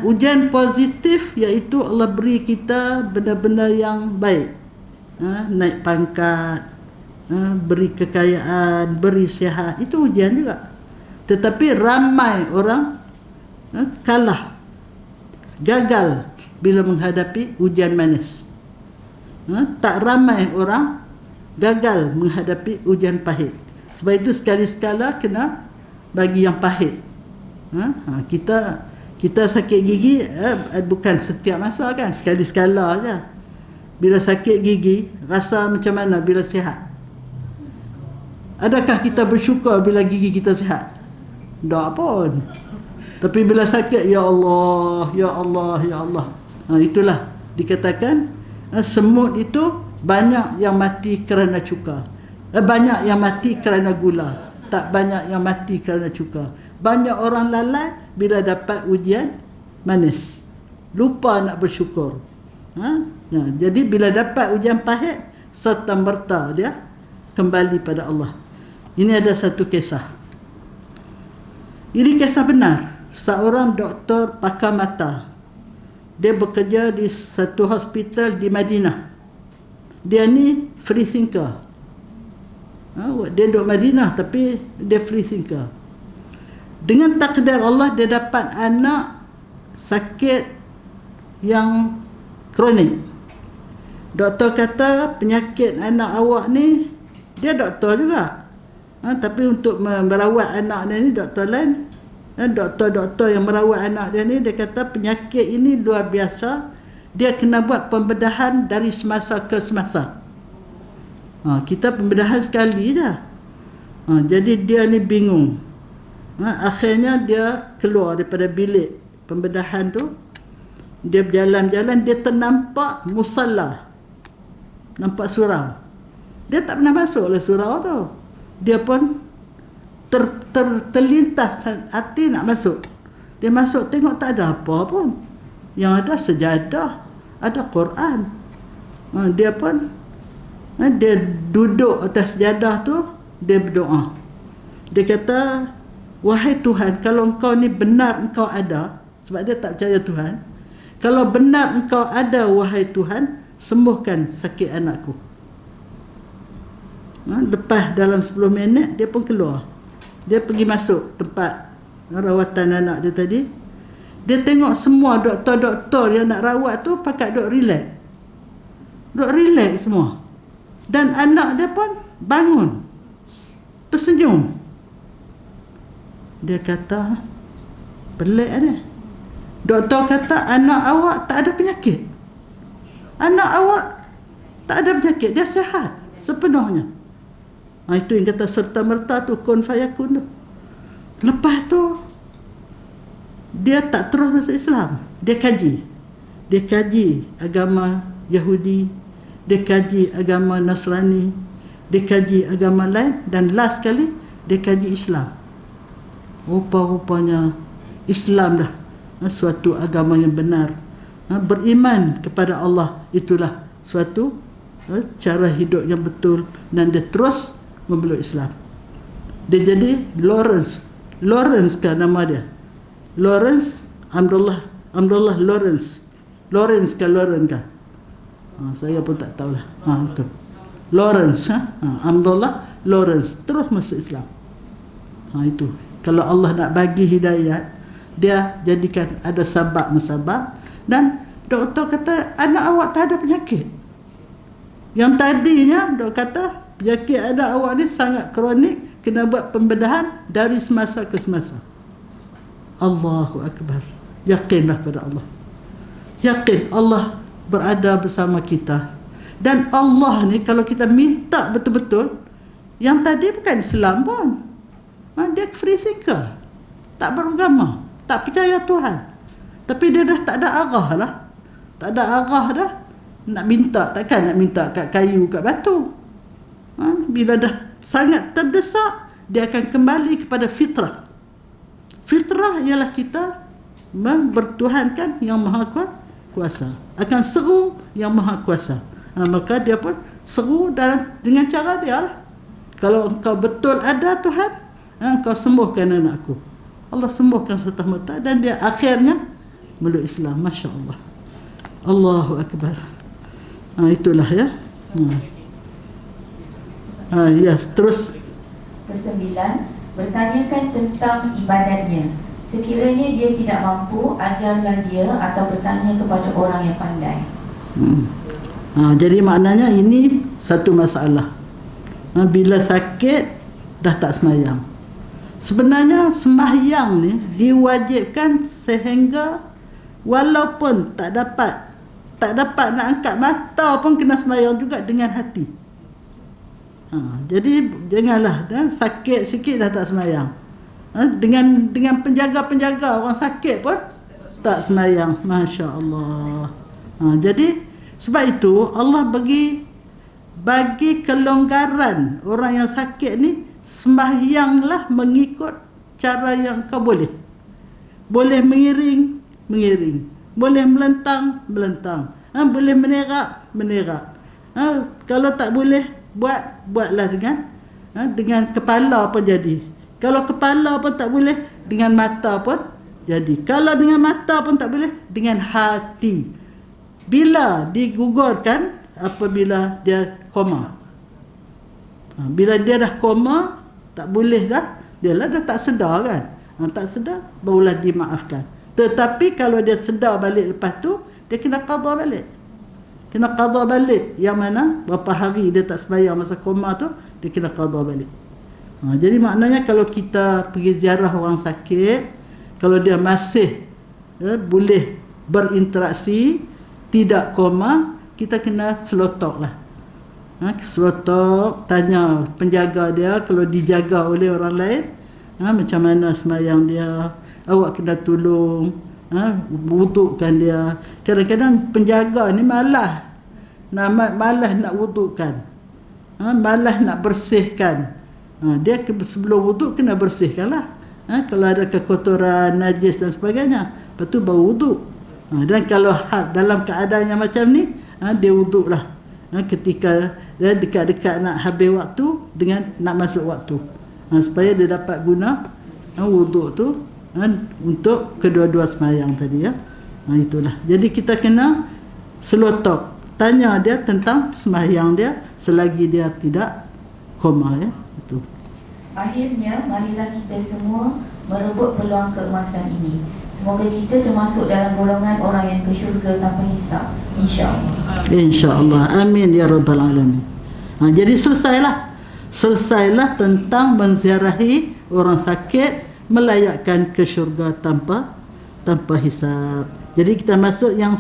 Ujian positif iaitu Allah beri kita benda-benda yang baik, naik pangkat, beri kekayaan, beri sihat, itu ujian juga. Tetapi ramai orang kalah, gagal bila menghadapi ujian manis. Tak ramai orang gagal menghadapi ujian pahit. Sebab itu sekali-sekala kena bagi yang pahit. Kita sakit gigi bukan setiap masa kan, sekali-sekala je. Bila sakit gigi, rasa macam mana bila sihat? Adakah kita bersyukur bila gigi kita sihat? Tak pun. Tapi bila sakit, ya Allah, ya Allah, ya Allah. Itulah dikatakan semut itu banyak yang mati kerana cuka. Banyak yang mati kerana gula. Tak banyak yang mati kerana cuka. Banyak orang lalai bila dapat ujian manis, lupa nak bersyukur. Jadi bila dapat ujian pahit, serta-merta dia kembali pada Allah. Ini ada satu kisah. Ini kisah benar. Seorang doktor pakar mata, dia bekerja di satu hospital di Madinah. Dia ni free thinker. Dia duduk Madinah tapi dia free thinker. Dengan takdir Allah, dia dapat anak sakit yang kronik. Doktor kata, penyakit anak awak ni, dia doktor juga, tapi untuk merawat anak dia ni, doktor lain, doktor-doktor yang merawat anak dia ni, dia kata penyakit ini luar biasa, dia kena buat pembedahan dari semasa ke semasa. Kita pembedahan sekali dah. Jadi dia ni bingung. Akhirnya dia keluar daripada bilik pembedahan tu. Dia berjalan-jalan, dia ternampak musalla, nampak surau. Dia tak pernah masuk lah surau tu. Dia pun terlintas hati nak masuk. Dia masuk, tengok tak ada apa pun. Yang ada sejadah, ada Quran. Dia pun dia duduk atas sejadah tu, dia berdoa. Dia kata, wahai Tuhan, kalau engkau ni benar engkau ada, sebab dia tak percaya Tuhan, kalau benar engkau ada wahai Tuhan, sembuhkan sakit anakku. Lepas dalam 10 minit dia pun keluar. Dia pergi masuk tempat rawatan anak dia tadi. Dia tengok semua doktor-doktor yang nak rawat tu pakat duk relax. Duk relax semua. Dan anak dia pun bangun, tersenyum. Dia kata, pelik ni. Doktor kata, anak awak tak ada penyakit. Anak awak tak ada penyakit, dia sihat sepenuhnya. Itu yang kata serta-merta tu, kun fayakun tu. Lepas tu, dia tak terus masuk Islam. Dia kaji. Dia kaji agama Yahudi, dia kaji agama Nasrani, dia kaji agama lain, dan last kali dia kaji Islam. Rupa-rupanya Islam dah suatu agama yang benar. Beriman kepada Allah itulah suatu cara hidup yang betul, dan dia terus memeluk Islam. Dia jadi Lawrence ke nama dia, Lawrence Abdullah Lawrence ke Lawrence ke, saya pun tak tahulah. Itu Lawrence, Abdullah Lawrence terus masuk Islam. Itu kalau Allah nak bagi hidayat, dia jadikan ada sabab-musabab. Dan doktor kata, anak awak tak ada penyakit. Yang tadinya doktor kata penyakit anak awak ni sangat kronik, kena buat pembedahan dari semasa ke semasa. Allahu Akbar. Yakinlah pada Allah. Yakin Allah berada bersama kita. Dan Allah ni kalau kita minta betul-betul, yang tadi bukan Islam pun, dia free thinker, tak beragama, tak percaya Tuhan, tapi dia dah tak ada arah lah. Tak ada arah dah. nak minta, takkan nak minta kat kayu, kat batu. Bila dah sangat terdesak, dia akan kembali kepada fitrah. Fitrah ialah kita bertuhankan yang maha kuasa, akan seru yang maha kuasa. Maka dia pun seru dengan cara dia lah. Kalau engkau betul ada Tuhan, engkau sembuhkan anakku. Allah sembuhkan serta-merta, dan dia akhirnya meluk Islam. Masya Allah. Allahu Akbar. Itulah ya. Yes, terus. Kesembilan, bertanyakan tentang ibadatnya. Sekiranya dia tidak mampu, ajarlah dia atau bertanya kepada orang yang pandai. Jadi maknanya ini satu masalah. Bila sakit dah tak semayang. Sebenarnya sembahyang ni diwajibkan sehingga walaupun tak dapat nak angkat mata pun kena sembahyang juga dengan hati. Jadi janganlah sakit sikit dah tak sembahyang. Dengan penjaga-penjaga orang sakit pun tak sembahyang. Masya Allah. Jadi sebab itu Allah bagi kelonggaran orang yang sakit ni. Sembahyanglah mengikut cara yang kau boleh. Boleh mengiring, boleh melentang, boleh menerak. Kalau tak boleh, buatlah dengan kepala pun jadi. Kalau kepala pun tak boleh, dengan mata pun jadi. Kalau dengan mata pun tak boleh, dengan hati. Bila digugurkan, apabila dia koma. Bila dia dah koma, tak boleh dah, dia dah tak sedar kan. Tak sedar, barulah dimaafkan. Tetapi kalau dia sedar balik lepas tu, dia kena qada balik. Yang mana berapa hari dia tak sembahyang masa koma tu, dia kena qada balik. Jadi maknanya kalau kita pergi ziarah orang sakit, kalau dia masih boleh berinteraksi, tidak koma, kita kena selotok lah. Selotok, tanya penjaga dia, kalau dijaga oleh orang lain, macam mana sembahyang dia, awak kena tolong wudukkan dia. Kadang-kadang penjaga ni malas nak wudukkan, malas nak bersihkan. Dia sebelum wuduk kena bersihkan lah. Kalau ada kekotoran, najis dan sebagainya, lepas tu baru wuduk. Dan kalau dalam keadaan yang macam ni, dia wuduk lah ketika dia dekat-dekat nak habis waktu dengan nak masuk waktu, supaya dia dapat guna wuduk tu untuk kedua-dua sembahyang tadi ya. Itulah. Jadi kita kena selotok, tanya dia tentang sembahyang dia selagi dia tidak koma ya. Itu. Akhirnya, marilah kita semua merebut peluang keemasan ini. Semoga kita termasuk dalam golongan orang yang ke syurga tanpa hisab, insya-Allah. Insya-Allah. Amin ya rabbal alamin. Jadi selesailah tentang menziarahi orang sakit, melayakkan ke syurga tanpa hisab. Jadi kita masuk yang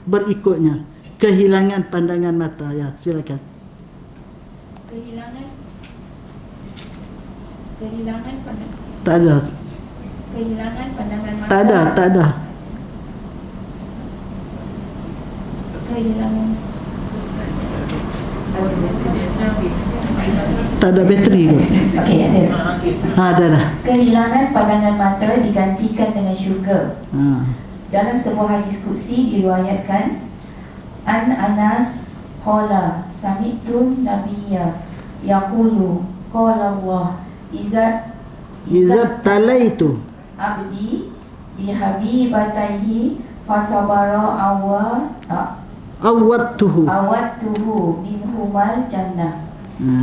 berikutnya, kehilangan pandangan mata. Ya, silakan. Kehilangan pandangan. Tak ada. Kehilangan pandangan mata. Tak ada. Kehilangan. Tak ada bateri ke? Okey, ada. Ada dah. Kehilangan pandangan mata digantikan dengan syurga. Dalam sebuah hadis qudsi diriwayatkan, An Anas qala sami'tu nabiyya yaqulu qala Allah izab talaitu abdi bihabibataihi fasabara awattuhu minhumal jannah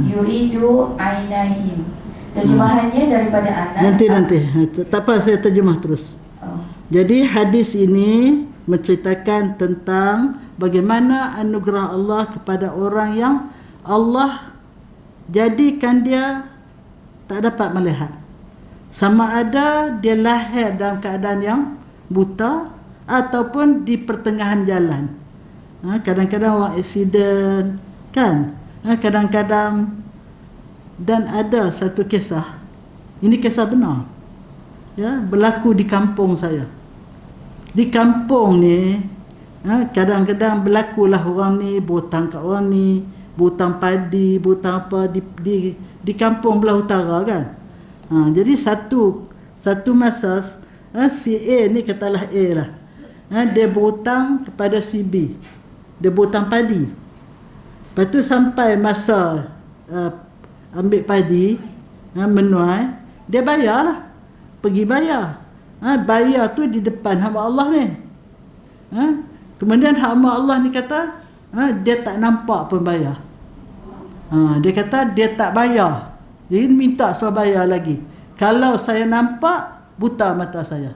yuridu ainahim. Terjemahannya daripada Anas. Nanti tak apa, saya terjemah terus. Jadi hadis ini menceritakan tentang bagaimana anugerah Allah kepada orang yang Allah jadikan dia tak dapat melihat. Sama ada dia lahir dalam keadaan yang buta ataupun di pertengahan jalan. Kadang-kadang orang aksiden kan. Kadang-kadang, dan ada satu kisah, ini kisah benar ya, berlaku di kampung saya. Di kampung ni Kadang-kadang berlakulah orang ni berhutang kat orang ni, berhutang padi, berhutang apa di kampung belah utara kan. Jadi satu masa si A ni, katalah A lah, dia berhutang kepada si B, dia berhutang padi. Lepas tu sampai masa ambil padi, menuai, dia bayar lah, pergi bayar. Bayar tu di depan hamba Allah ni. Kemudian hamba Allah ni kata, dia tak nampak pun bayar. Dia kata dia tak bayar, jadi minta suruh bayar lagi. Kalau saya nampak, buta mata saya.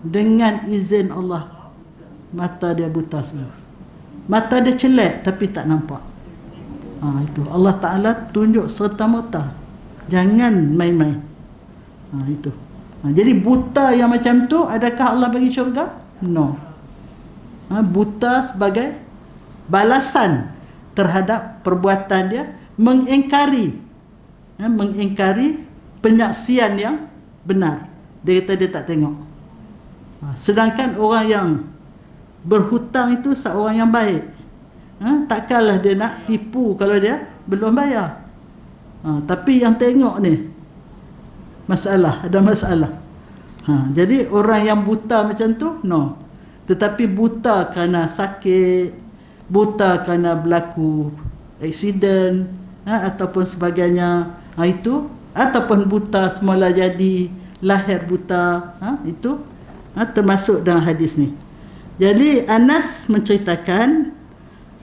Dengan izin Allah, mata dia buta semua. Mata dia celak tapi tak nampak. Itu Allah Ta'ala tunjuk serta-merta, jangan main-main. Itu. Jadi buta yang macam tu, adakah Allah bagi syurga? No. Buta sebagai balasan terhadap perbuatan dia, mengingkari penyaksian yang benar. Dia kata dia tak tengok. Sedangkan orang yang berhutang itu seorang yang baik, takkanlah dia nak tipu kalau dia belum bayar. Tapi yang tengok ni ada masalah. Jadi orang yang buta macam tu, no. Tetapi buta kerana sakit, buta kerana berlaku aksiden, ataupun sebagainya, itu, ataupun buta semula jadi, lahir buta, itu termasuk dalam hadis ni. Jadi Anas menceritakan,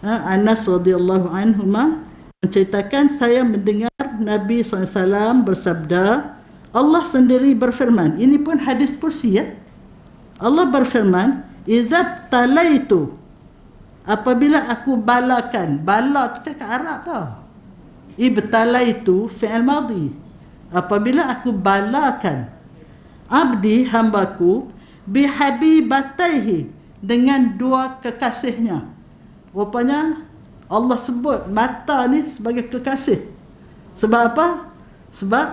Anas radhiyallahu anhu menceritakan, saya mendengar Nabi SAW bersabda, Allah sendiri berfirman, ini pun hadis kursi ya. Allah berfirman, "Idza talaitu", apabila aku balakan. Bala tu cakap Arab tau. Ibtalaitu fi'il madhi. Apabila aku balakan abdi, hambaku, bihabibataihi, dengan dua kekasihnya. Rupanya Allah sebut mata ni sebagai kekasih. Sebab apa? Sebab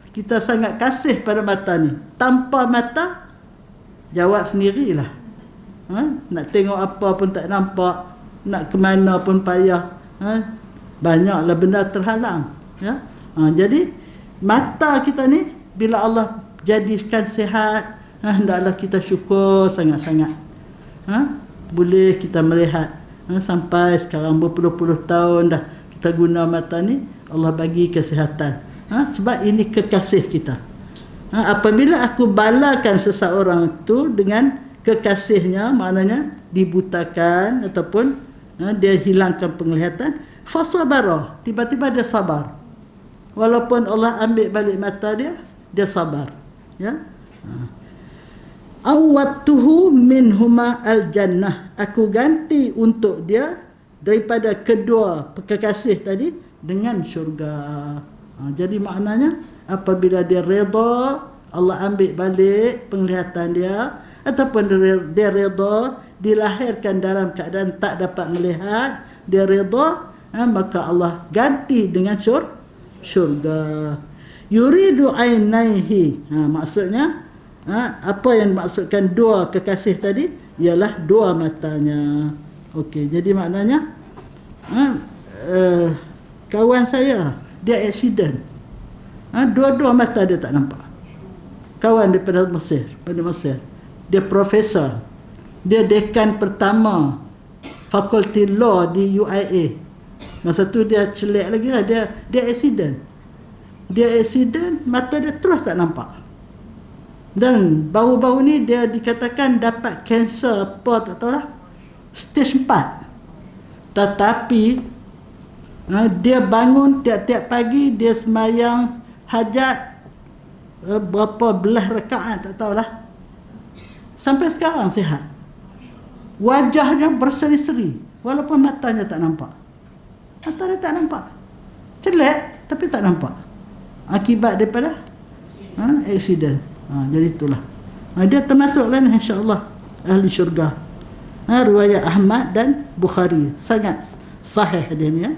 kita sangat kasih pada mata ni. Tanpa mata, jawab sendirilah. Nak tengok apa pun tak nampak, nak ke mana pun payah. Banyaklah benda terhalang. Jadi mata kita ni, bila Allah jadikan sihat, hendaklah kita syukur sangat-sangat. Boleh kita melihat. Sampai sekarang berpuluh-puluh tahun dah kita guna mata ni, Allah bagi kesihatan. Sebab ini kekasih kita. Apabila aku balakan seseorang tu dengan kekasihnya, maknanya dibutakan ataupun dia hilangkan penglihatan, fasabara, tiba-tiba dia sabar. Walaupun Allah ambil balik mata dia, dia sabar. Ya. Awattuhu minhuma al-jannah, aku ganti untuk dia daripada kedua kekasih tadi dengan syurga. Jadi maknanya apabila dia redha, Allah ambil balik penglihatan dia, ataupun dia redha dilahirkan dalam keadaan tak dapat melihat, dia redha, maka Allah ganti dengan syurga. Yuridu ainaihi, maksudnya apa yang maksudkan dua kekasih tadi ialah dua matanya. Okey, jadi maknanya kawan saya dia aksiden, dua-dua mata dia tak nampak. Kawan daripada Mesir, dia profesor, dia dekan pertama fakulti law di UIA. Masa tu dia celik lagi lah, dia aksiden, mata dia terus tak nampak. Dan baru-baru ni dia dikatakan dapat kanser apa tak tahu lah, stage 4. Tetapi dia bangun tiap-tiap pagi, dia sembahyang hajat berapa belah rakaat tak tahulah, sampai sekarang sihat. Wajahnya berseri-seri walaupun matanya tak nampak. Mata dia tak nampak, celak tapi tak nampak, akibat daripada aksiden. Jadi itulah, dia termasuklah insya-Allah ahli syurga. Riwayat Ahmad dan Bukhari, sangat sahih dia ni ya.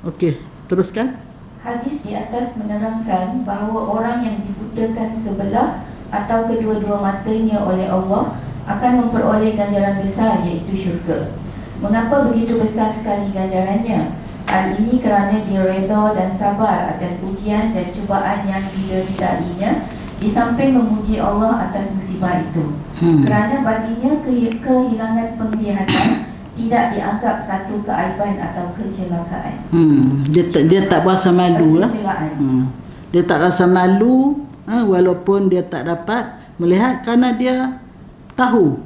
Okey, teruskan. Hadis di atas menerangkan bahawa orang yang dibutakan sebelah atau kedua-dua matanya oleh Allah akan memperoleh ganjaran besar, iaitu syurga. Mengapa begitu besar sekali ganjarannya? Hal ini kerana dia redha dan sabar atas ujian dan cubaan yang dideritainya, di samping memuji Allah atas musibah itu. Kerana baginya kehilangan penglihatan tidak dianggap satu keaiban atau kecelakaan. Dia tak rasa malu lah. Dia tak rasa malu, walaupun dia tak dapat melihat, kerana dia tahu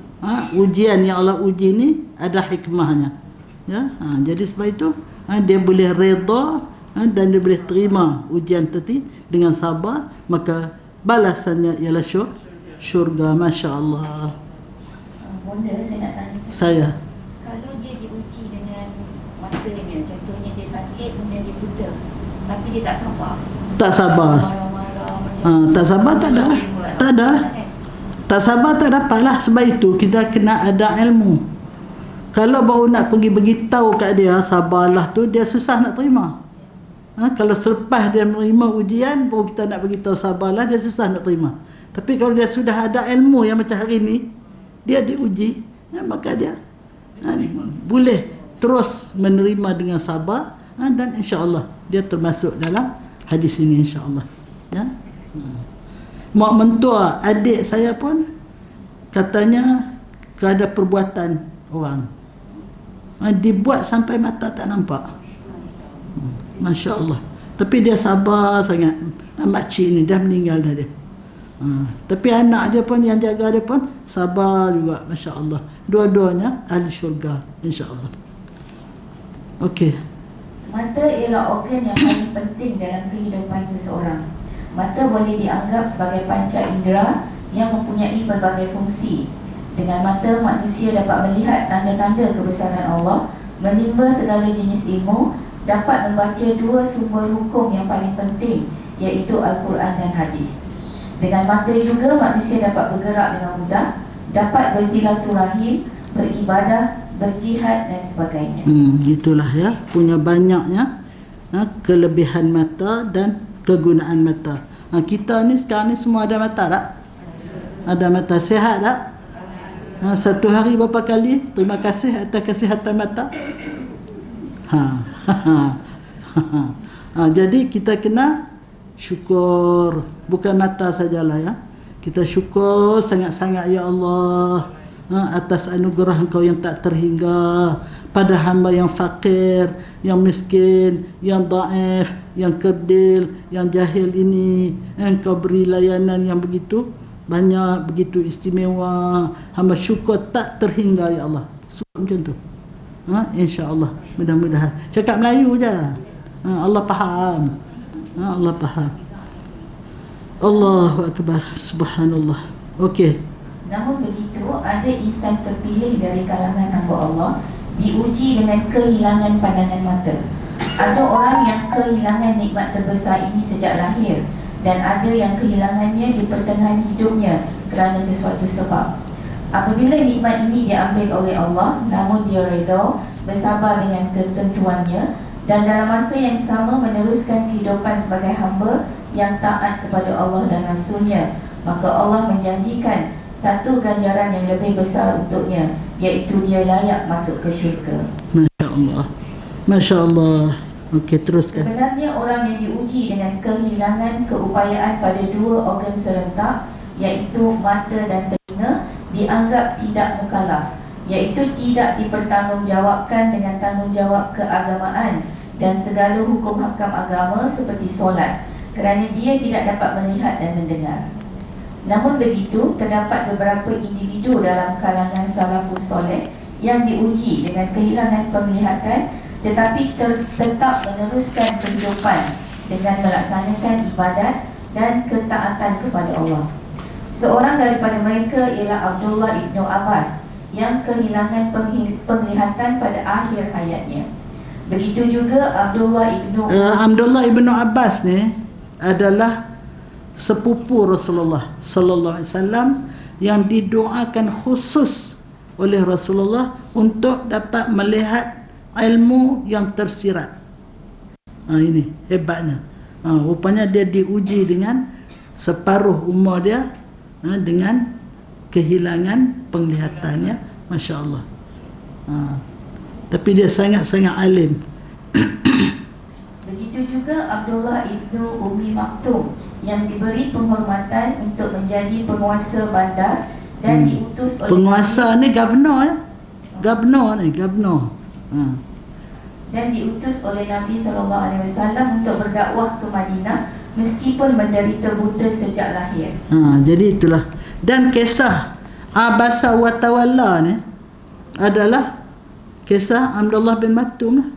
ujian yang Allah uji ni ada hikmahnya. Ya, jadi sebab itu dia boleh redha dan dia boleh terima ujian tadi dengan sabar, maka balasannya ialah syurga. Masya Allah. Bunda, saya nak tanya Saya kalau dia diuji dengan matanya, contohnya dia sakit kemudian dia buta, tapi dia tak sabar, tak sabar, marah-marah macam tak sabar tak ada, tak ada, tak sabar tak dapatlah. Sebab itu kita kena ada ilmu. Kalau baru nak pergi beritahu kat dia sabarlah tu, dia susah nak terima. Kalau selepas dia menerima ujian baru kita nak beritahu sabarlah, dia susah nak terima. Tapi kalau dia sudah ada ilmu yang macam hari ni, dia diuji, maka dia boleh terus menerima dengan sabar, dan insya-Allah dia termasuk dalam hadis ini, insya-Allah. Ya. Mak mentua adik saya pun katanya ada perbuatan orang dibuat sampai mata tak nampak. Masya Allah. Tapi dia sabar sangat. Makcik ni dah meninggal dah dia. Tapi anak dia pun yang jaga dia pun sabar juga. Masya Allah. Dua-duanya ahli syurga, insya Allah. Okey. Mata ialah organ yang paling penting dalam kehidupan seseorang. Mata boleh dianggap sebagai panca indera yang mempunyai berbagai fungsi. Dengan mata, manusia dapat melihat tanda-tanda kebesaran Allah, menimba segala jenis ilmu, dapat membaca dua sumber hukum yang paling penting, iaitu Al-Quran dan Hadis. Dengan mata juga manusia dapat bergerak dengan mudah, dapat bersilaturahim, beribadah, berjihad dan sebagainya. Itulah ya, punya banyaknya kelebihan mata dan kegunaan mata. Kita ni sekarang ni semua ada mata tak? Ada mata, sihat tak? Satu hari berapa kali terima kasih atas kesihatan mata? Jadi kita kena syukur, bukan mata sajalah ya. Kita syukur sangat-sangat ya Allah atas anugerah Engkau yang tak terhingga pada hamba yang fakir, yang miskin, yang dhaif, yang kerdil, yang jahil ini. Engkau beri layanan yang begitu banyak, begitu istimewa. Hamba syukur tak terhingga ya Allah. Sebab macam tu. InsyaAllah, mudah-mudahan. Cakap Melayu je. Allah faham. Allah faham. Allahu Akbar. Subhanallah. Okey. Namun begitu, ada insan terpilih dari kalangan hamba Allah diuji dengan kehilangan pandangan mata. Ada orang yang kehilangan nikmat terbesar ini sejak lahir, dan ada yang kehilangannya di pertengahan hidupnya kerana sesuatu sebab. Apabila nikmat ini diambil oleh Allah, namun dia redha, bersabar dengan ketentuannya, dan dalam masa yang sama meneruskan kehidupan sebagai hamba yang taat kepada Allah dan Rasulnya, maka Allah menjanjikan satu ganjaran yang lebih besar untuknya, iaitu dia layak masuk ke syurga. Masya Allah. Masya Allah. Okey, teruskan. Sebenarnya orang yang diuji dengan kehilangan keupayaan pada dua organ serentak, iaitu mata dan telinga, dianggap tidak mukallaf, iaitu tidak dipertanggungjawabkan dengan tanggungjawab keagamaan dan segala hukum hakam agama seperti solat, kerana dia tidak dapat melihat dan mendengar. Namun begitu, terdapat beberapa individu dalam kalangan salafus soleh yang diuji dengan kehilangan penglihatan tetapi tetap meneruskan kehidupan dengan melaksanakan ibadat dan ketaatan kepada Allah. Seorang daripada mereka ialah Abdullah ibnu Abbas yang kehilangan penglihatan pada akhir hayatnya. Begitu juga Abdullah ibnu Abbas ni adalah sepupu Rasulullah sallallahu alaihi wasallam yang didoakan khusus oleh Rasulullah untuk dapat melihat ilmu yang tersirat. Ini hebatnya. Rupanya dia diuji dengan separuh umur dia dengan kehilangan penglihatannya, Masya Allah. Tapi dia sangat-sangat alim. Begitu juga Abdullah ibnu Umi Maktum yang diberi penghormatan untuk menjadi penguasa bandar dan diutus oleh penguasa ni governor governor ni governor. Dan diutus oleh Nabi SAW untuk berdakwah ke Madinah meskipun menderita buta sejak lahir. Jadi itulah. Dan kisah Abasa wa Tawalla ni adalah kisah Abdullah bin Maktum lah.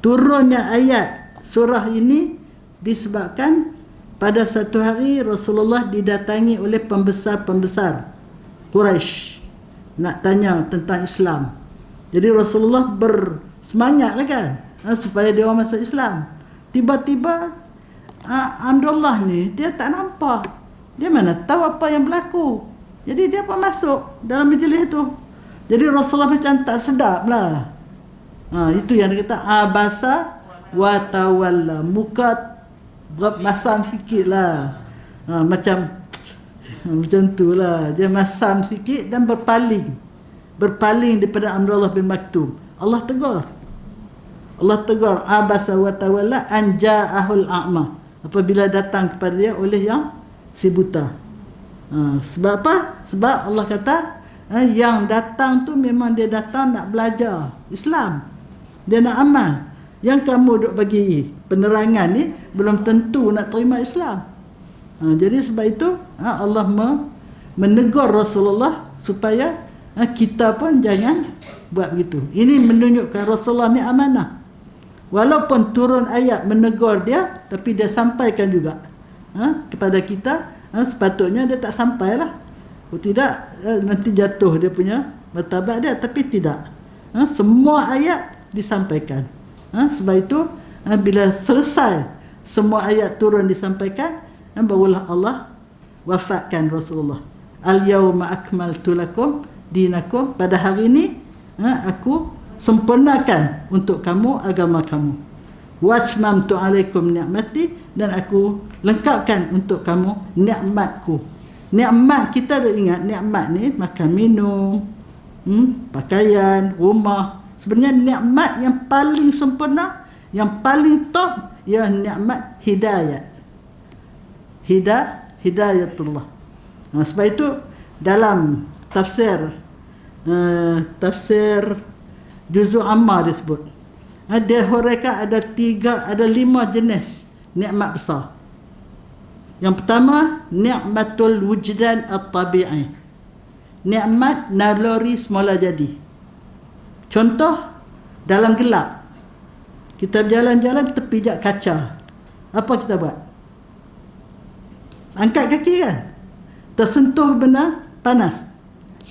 Turunnya ayat surah ini disebabkan pada satu hari Rasulullah didatangi oleh pembesar-pembesar Quraisy nak tanya tentang Islam. Jadi Rasulullah bersemangat lah kan, supaya dia orang masuk Islam. Tiba-tiba Abdullah ni dia tak nampak, dia mana tahu apa yang berlaku. Jadi dia pun masuk dalam majlis tu. Jadi Rasulullah macam tak sedap lah. Itu yang dia kata abasa wa tawalla, muka masam sikit lah. Macam tu lah, dia masam sikit dan berpaling daripada Abdullah bin Maktum. Allah tegur abasa wa tawalla an ja'ahul a'ma, apabila datang kepada dia oleh yang si buta. Sebab apa? Sebab Allah kata yang datang tu memang dia datang nak belajar Islam, dia nak amal. Yang kamu duk bagi penerangan ni belum tentu nak terima Islam. Jadi sebab itu Allah menegur Rasulullah supaya kita pun jangan buat begitu. Ini menunjukkan Rasulullah ni amanah. Walaupun turun ayat menegur dia, tapi dia sampaikan juga kepada kita. Sepatutnya dia tak sampailah. Kalau tidak nanti jatuh dia punya martabat dia, tapi tidak. Semua ayat disampaikan. Sebab itu bila selesai semua ayat turun disampaikan, barulah Allah wafatkan Rasulullah. Al-yawma akmaltu lakum dinakum, pada hari ini aku sempurnakan untuk kamu agama kamu. Wa atmamtu alaikum ni'mati, dan aku lengkapkan untuk kamu nikmatku. Nikmat, kita dah ingat nikmat ni makan minum, pakaian, rumah. Sebenarnya nikmat yang paling sempurna, yang paling top, ialah nikmat hidayat. Hidayatullah. Sebab itu dalam tafsir Juzul Amma disebut, dia huraikan ada 5 jenis nikmat besar. Yang pertama, nikmatul wujdan at-tabi'i, nikmat naluri semula jadi. Contoh, dalam gelap kita berjalan-jalan terpijak kaca, apa kita buat? Angkat kaki kan? Tersentuh benda panas,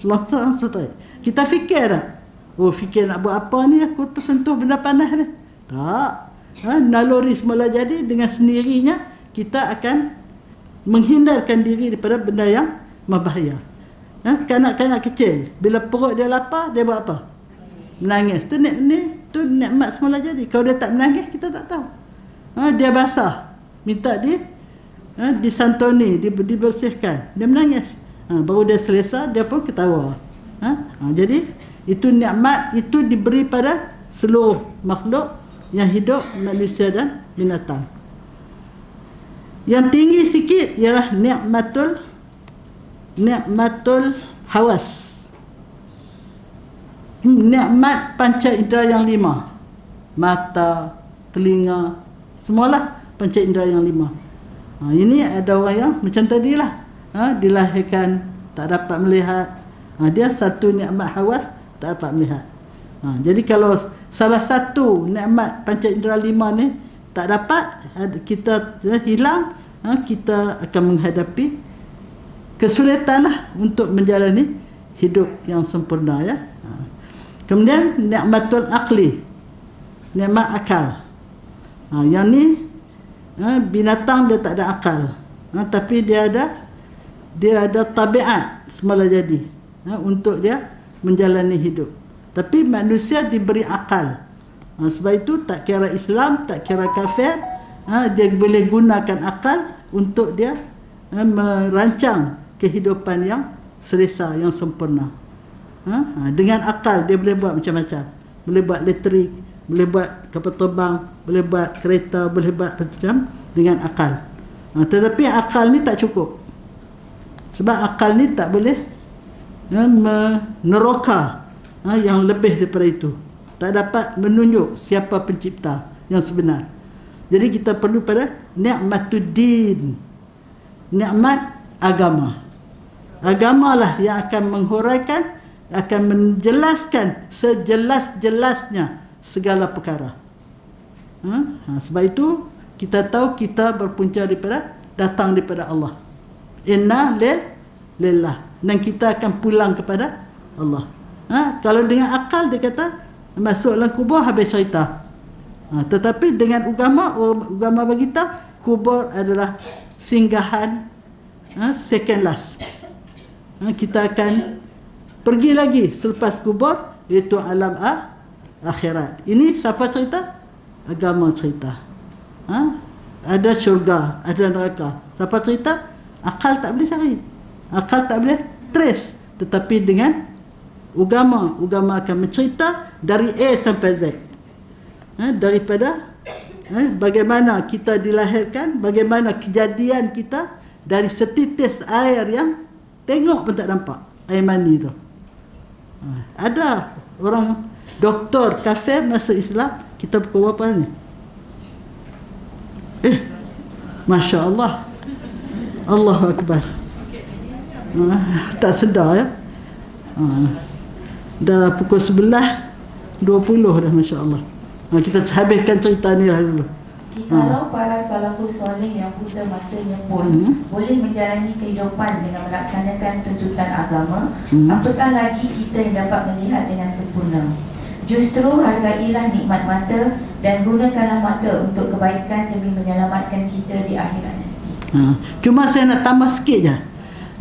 langsung tarik. Kita fikir tak? Fikir nak buat apa ni, aku tersentuh benda panas ni? Tak. Naluri semula jadi, dengan sendirinya kita akan menghindarkan diri daripada benda yang berbahaya. Kanak-kanak kecil, bila perut dia lapar, dia buat apa? Menangis. Tu nikmat semula jadi. Kalau dia tak menangis, kita tak tahu. Dia basah, minta dia disantuni, dibersihkan, dia menangis. Baru dia selesa, dia pun ketawa. Jadi itu nikmat, itu diberi pada seluruh makhluk yang hidup, manusia dan binatang. Yang tinggi sikit ialah nikmatul hawas, nikmat panca indera yang 5, mata, telinga, semualah panca indera yang 5. Ini ada orang yang macam tadilah, dilahirkan tak dapat melihat, dia satu nikmat hawas tak dapat melihat. Jadi kalau salah satu nikmat panca indera 5 ni tak dapat, kita hilang, kita akan menghadapi kesulitan lah untuk menjalani hidup yang sempurna, ya. Kemudian nikmatul aqli, nikmat akal. Yang ni binatang dia tak ada akal, tapi dia ada tabiat semula jadi, untuk dia menjalani hidup. Tapi manusia diberi akal. Sebab itu tak kira Islam, tak kira kafir, dia boleh gunakan akal untuk dia merancang kehidupan yang selesa, yang sempurna. Dengan akal dia boleh buat macam-macam. Boleh buat elektrik, boleh buat kapal terbang, boleh buat kereta, boleh buat macam dengan akal. Tetapi akal ni tak cukup. Sebab akal ni tak boleh meneroka yang lebih daripada itu. Tak dapat menunjuk siapa pencipta yang sebenar. Jadi kita perlu pada ni'matuddin, nikmat agama. Agamalah yang akan menghuraikan, akan menjelaskan sejelas-jelasnya segala perkara. Sebab itu kita tahu kita berpunca daripada, datang daripada Allah. Inna lillah, dan kita akan pulang kepada Allah. Kalau dengan akal dia kata masuk dalam kubur habis cerita. Tetapi dengan agama bagi kita, kubur adalah singgahan second last. Kita akan pergi lagi selepas kubur, iaitu alam akhirat. Ini siapa cerita? Agama cerita. Ada syurga, ada neraka. Siapa cerita? Akal tak boleh cari, akal tak boleh trace. Tetapi dengan agama akan mencerita dari A sampai Z. Daripada bagaimana kita dilahirkan, bagaimana kejadian kita dari setitis air yang tengok pun tak nampak, air mani tu. Ada orang doktor kafir masuk Islam, kita pukul berapa ni? Masya Allah, Allahu Akbar. Tak sedar ya. Dah pukul 11.20 dah, Masya Allah. Kita habiskan cerita ni lah dulu. Jikalau para salafus soleh yang buta matanya pun boleh menjalani kehidupan dengan melaksanakan tuntutan agama, apatah lagi kita yang dapat melihat dengan sempurna. Justru hargailah nikmat mata dan gunakanlah mata untuk kebaikan demi menyelamatkan kita di akhirat nanti. Cuma saya nak tambah sikit je.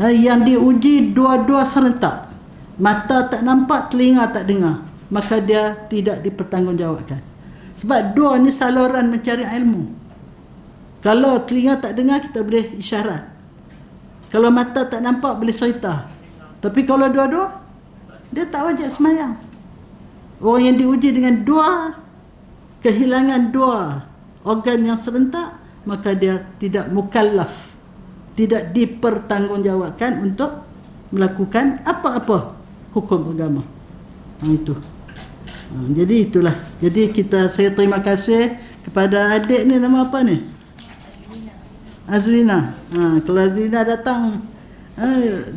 Yang diuji dua-dua serentak. Mata tak nampak, telinga tak dengar, maka dia tidak dipertanggungjawabkan. Sebab dua ni saluran mencari ilmu. Kalau telinga tak dengar, kita boleh isyarat. Kalau mata tak nampak, boleh cerita. Tapi kalau dua-dua, dia tak wajib semayang. Orang yang diuji dengan dua, kehilangan dua organ yang serentak, maka dia tidak mukallaf, tidak dipertanggungjawabkan untuk melakukan apa-apa hukum agama. Itu. Jadi itulah. Jadi saya terima kasih kepada adik ni, nama apa ni? Azlina. Kalau Azlina datang,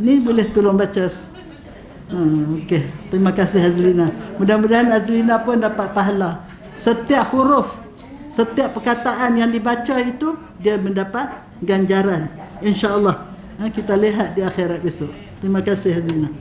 ni boleh tolong baca. Okey, terima kasih Azlina. Mudah-mudahan Azlina pun dapat pahala. Setiap huruf, setiap perkataan yang dibaca itu, dia mendapat ganjaran, insya-Allah. Kita lihat di akhirat besok. Terima kasih Azlina.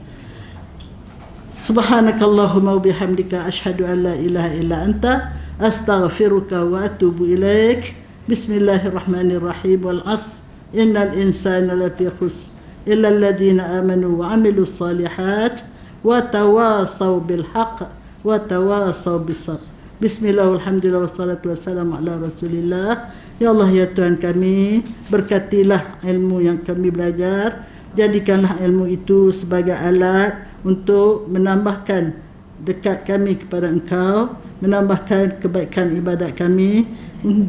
Subhanakallahumma wa bihamdika asyhadu an la ilaha illa anta astaghfiruka wa atubu ilaik. Bismillahirrahmanirrahim. Wal 'asr innal insana lafi khusr illa alladhina amanu wa 'amilus salihat wa tawasaw bil haqq wa tawasaw bis sabr. Bismillah, alhamdulillah, wassalatu wassalamu ala rasulillah. Ya Allah, ya Tuhan kami, berkatilah ilmu yang kami belajar. Jadikanlah ilmu itu sebagai alat untuk menambahkan dekat kami kepada Engkau, menambahkan kebaikan ibadat kami,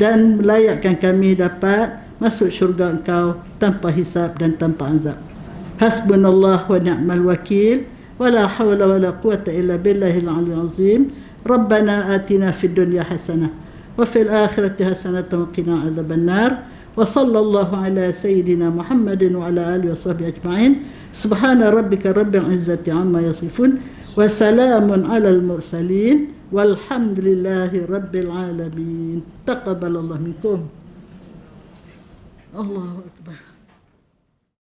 dan melayakkan kami dapat masuk syurga Engkau tanpa hisab dan tanpa azab. Hasbunallah wa ni'mal wakil, wala hawla wala quwata illa billahil aliyyil azim. Rabbana atina fid dunya hasanah wa fil akhirati hasanatan wa qina adzabannar. Wa sallallahu ala sayyidina Muhammadin wa ala alihi wa sahbihi ajma'in. Subhana rabbika rabbil izzati amma yasifun wa salamun alal mursalin walhamdulillahi rabbil alamin. Taqabbalallahu minkum. Allahu akbar.